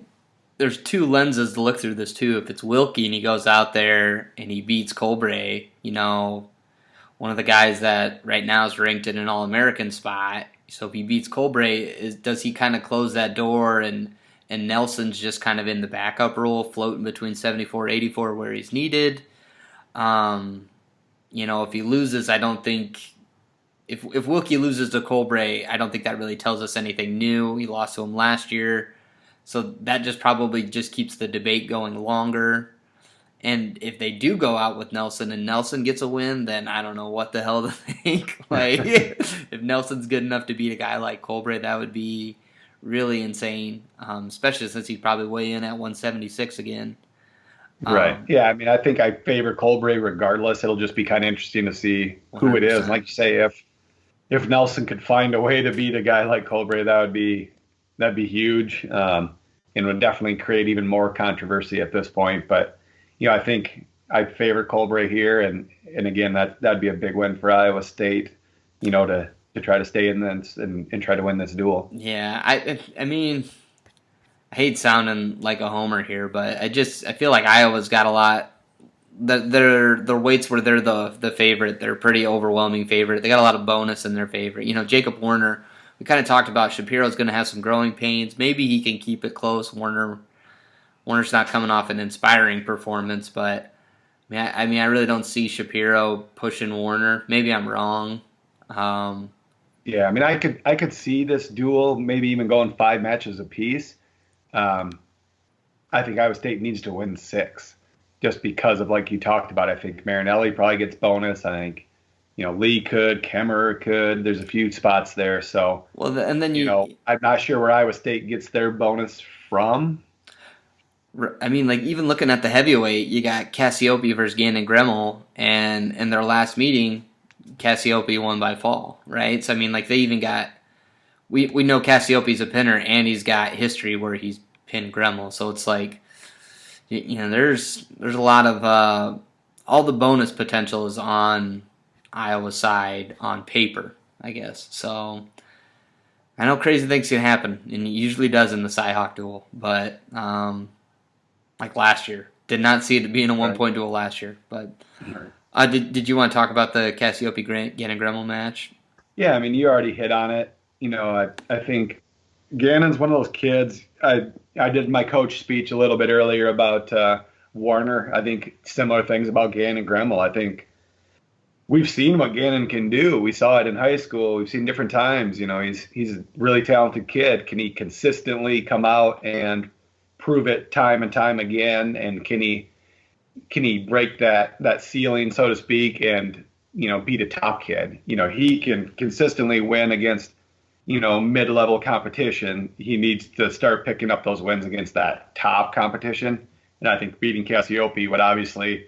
there's two lenses to look through this too. If it's Wilkie and he goes out there and he beats Colbray, one of the guys that right now is ranked in an All-American spot. So if he beats Colbray, does he kind of close that door and Nelson's just kind of in the backup role, floating between 74, 84 where he's needed? If he loses, I don't think if Wilkie loses to Colbray, I don't think that really tells us anything new. He lost to him last year, so that just probably just keeps the debate going longer. And if they do go out with Nelson and Nelson gets a win, then I don't know what the hell to think. If Nelson's good enough to beat a guy like Colbray, that would be really insane, especially since he'd probably weigh in at 176 again. Right. Yeah, I think I favor Colbray regardless. It'll just be kind of interesting to see who 100%. It is. And like you say, if Nelson could find a way to beat a guy like Colbray, that'd be huge, and would definitely create even more controversy at this point. But I think I favor Colbray here, and again that'd be a big win for Iowa State, to try to stay in this and try to win this duel. Yeah, I mean, I hate sounding like a homer here, but I feel like Iowa's got a lot. Their weights where they're the favorite. They're a pretty overwhelming favorite. They got a lot of bonus in their favorite. Jacob Warner. We kind of talked about Shapiro's going to have some growing pains. Maybe he can keep it close. Warner's not coming off an inspiring performance, but I mean, I really don't see Shapiro pushing Warner. Maybe I'm wrong. Yeah, I mean, I could see this duel maybe even going 5 matches apiece. I think Iowa State needs to win 6, just because of, like you talked about. I think Marinelli probably gets bonus. I think Lee could, Kemmer could. There's a few spots there. So and then I'm not sure where Iowa State gets their bonus from. I mean, even looking at the heavyweight, you got Cassiope versus Gannon Gremmel, and in their last meeting, Cassiope won by fall, right? So I mean, they even got we know Cassiope's a pinner, and he's got history where he's pinned Gremmel. So it's there's a lot of all the bonus potential is on Iowa's side on paper, I guess. So I know crazy things can happen, and it usually does in the Cy-Hawk duel, but like last year, did not see it being a 1-point duel last year. But did you want to talk about the Cassiope Gannon Gremmel match? Yeah, I mean, you already hit on it. I think Gannon's one of those kids. I did my coach speech a little bit earlier about Warner. I think similar things about Gannon and Gremmel. I think we've seen what Gannon can do. We saw it in high school. We've seen different times. He's a really talented kid. Can he consistently come out and prove it time and time again? And can he break that ceiling, so to speak, and beat a top kid? He can consistently win against mid-level competition. He needs to start picking up those wins against that top competition. And I think beating Cassiope would obviously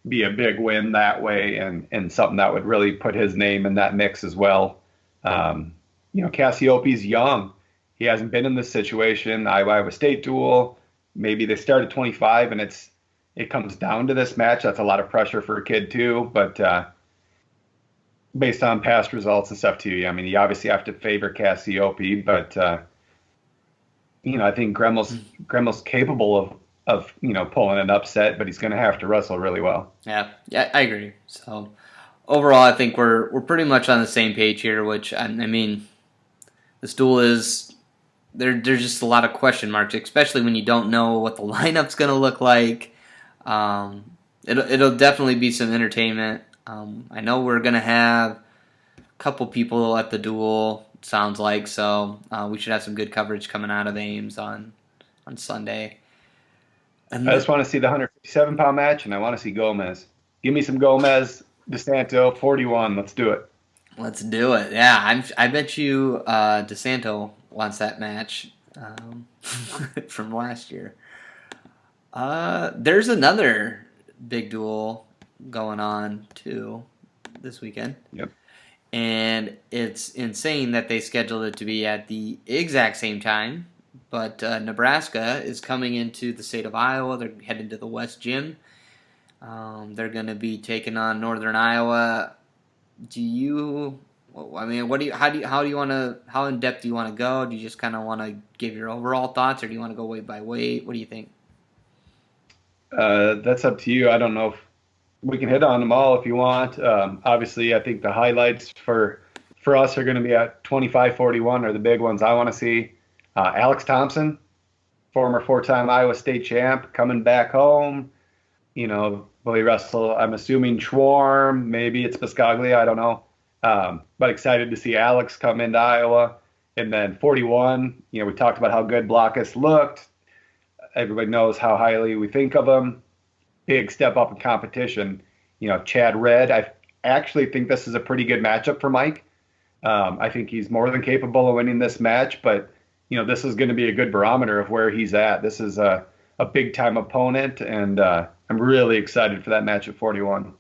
be a big win that way, and something that would really put his name in that mix as well. Cassiope's young. He hasn't been in this situation. Iowa State duel. Maybe they start at 25, and it comes down to this match. That's a lot of pressure for a kid too. But based on past results and stuff too, you obviously have to favor Cassiope, but I think Gremmel's capable of pulling an upset, but he's going to have to wrestle really well. Yeah, I agree. So overall, I think we're pretty much on the same page here. Which this duel is there's just a lot of question marks, especially when you don't know what the lineup's going to look like. It'll definitely be some entertainment. I know we're going to have a couple people at the duel, sounds like, so we should have some good coverage coming out of Ames on Sunday. And I just want to see the 157-pound match, and I want to see Gomez. Give me some Gomez, DeSanto, 41. Let's do it. Let's do it. Yeah, I bet you DeSanto wants that match from last year. There's another big duel going on too this weekend. Yep. And it's insane that they scheduled it to be at the exact same time. But Nebraska is coming into the state of Iowa. They're heading to the West Gym. They're going to be taking on Northern Iowa. How in depth do you want to go? Do you just kind of want to give your overall thoughts, or do you want to go weight by weight? What do you think? That's up to you. I don't know if we can hit on them all if you want. Obviously, I think the highlights for us are going to be at 25-41 are the big ones I want to see. Alex Thompson, former 4-time Iowa State champ, coming back home. Will he wrestle? I'm assuming Schwarm. Maybe it's Biscaglia. I don't know. But excited to see Alex come into Iowa. And then 41, we talked about how good Blockhus looked. Everybody knows how highly we think of him. Big step up in competition. Chad Red, I actually think this is a pretty good matchup for Mike. I think he's more than capable of winning this match, but this is going to be a good barometer of where he's at. This is a big-time opponent, and I'm really excited for that match at 41.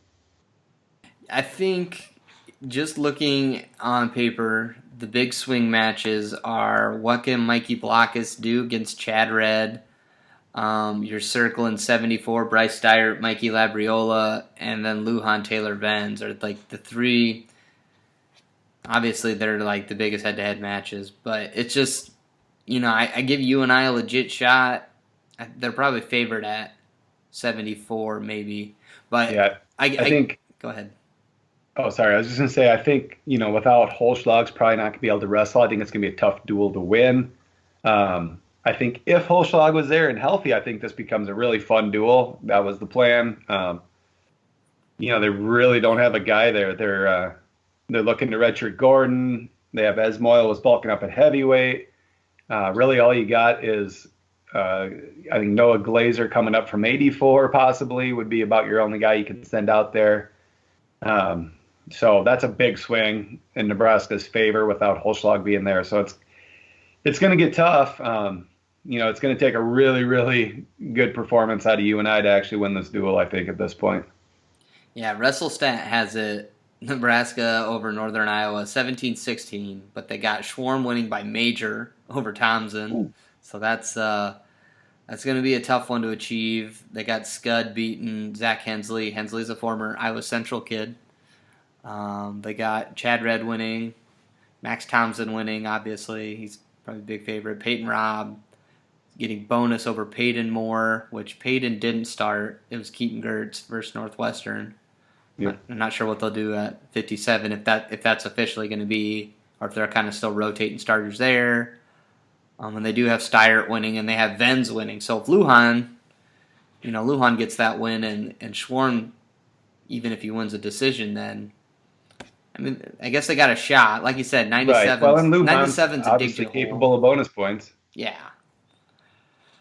I think just looking on paper, the big swing matches are what can Mikey Blockhus do against Chad Red, your circle in 74, Bryce Dyer, Mikey Labriola, and then Lujan Taylor Benz are like the three. Obviously, they're like the biggest head-to-head matches, but it's just, I give you and I a legit shot. They're probably favored at 74, maybe. But yeah, I think. Go ahead. Oh, sorry. I was just going to say, I think, without Holschlag's probably not going to be able to wrestle. I think it's going to be a tough duel to win. I think if Holschlag was there and healthy, I think this becomes a really fun duel. That was the plan. They really don't have a guy there. They're looking to redshirt Gordon. They have Esmoil was bulking up at heavyweight. Really, all you got is I think Noah Glazer coming up from 84 possibly would be about your only guy you can send out there. So that's a big swing in Nebraska's favor without Holschlag being there. So it's going to get tough. It's going to take a really, really good performance out of you and I to actually win this duel, I think, at this point. Yeah, WrestleStat has it Nebraska over Northern Iowa 17-16, but they got Schwarm winning by major over Thompson. Ooh. So that's going to be a tough one to achieve. They got Scud beating Zach Hensley. Hensley's a former Iowa Central kid. They got Chad Red winning, Max Thompson winning, obviously. He's probably a big favorite. Peyton Robb getting bonus over Peyton Moore, which Peyton didn't start. It was Keaton Gertz versus Northwestern. Yeah. I'm not sure what they'll do at 57, if that's officially going to be, or if they're kind of still rotating starters there. And they do have Steyert winning, and they have Venz winning. So if Lujan gets that win, and Schwarm, even if he wins a decision, then I mean, I guess they got a shot. Like you said, 97. Right. Well, and Lujan's 97's a obviously dig capable of bonus points. Yeah.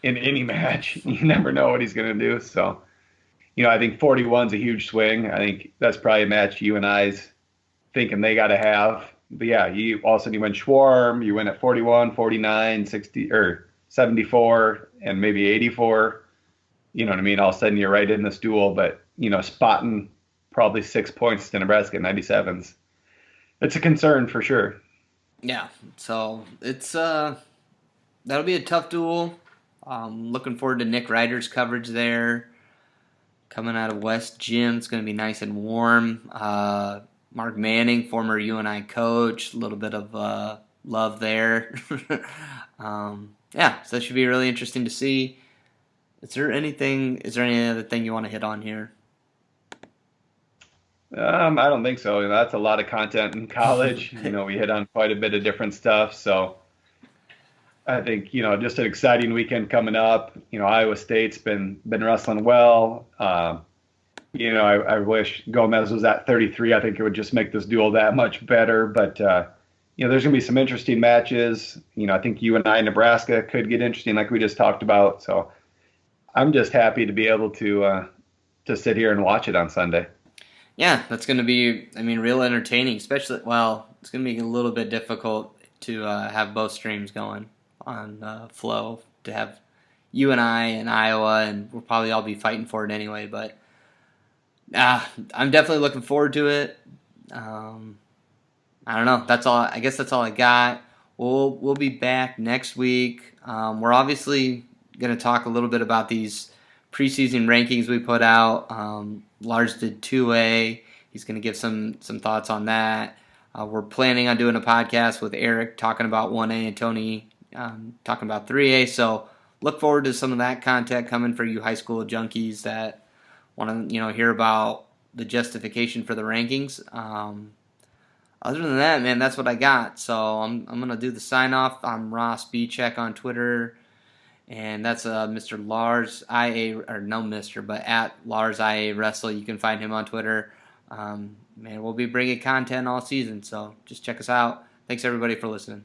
In any match, you never know what he's going to do. So, I think 41's a huge swing. I think that's probably a match you and I's thinking they got to have. But yeah, all of a sudden you win Schwarm, you win at 41, 49, 60, or 74, and maybe 84. You know what I mean? All of a sudden you're right in this duel, but, spotting probably 6 points to Nebraska at 97s. It's a concern for sure. Yeah, so it's that'll be a tough duel. Looking forward to Nick Ryder's coverage there. Coming out of West Gym, it's going to be nice and warm. Mark Manning, former UNI coach, a little bit of love there. Yeah, so that should be really interesting to see. Is there any other thing you want to hit on here? I don't think so. That's a lot of content in college. We hit on quite a bit of different stuff. So I think, just an exciting weekend coming up. Iowa State's been wrestling well. I wish Gomez was at 33. I think it would just make this duel that much better. But, there's going to be some interesting matches. I think UNI Nebraska could get interesting like we just talked about. So I'm just happy to be able to sit here and watch it on Sunday. Yeah, that's going to be, real entertaining, especially, it's going to be a little bit difficult to have both streams going on Flow, to have UNI and Iowa, and we'll probably all be fighting for it anyway, but I'm definitely looking forward to it. I don't know, I guess that's all I got. We'll be back next week. We're obviously going to talk a little bit about these preseason rankings we put out. Lars did 2A. He's going to give some thoughts on that. We're planning on doing a podcast with Eric talking about 1A and Tony talking about 3A. So look forward to some of that content coming for you high school junkies that want to hear about the justification for the rankings. Other than that, man, that's what I got. So I'm going to do the sign off. I'm Ross Bcheck on Twitter. And that's Mr. Lars IA, or no Mr., but at Lars IA Wrestle. You can find him on Twitter. Man, we'll be bringing content all season, so just check us out. Thanks everybody for listening.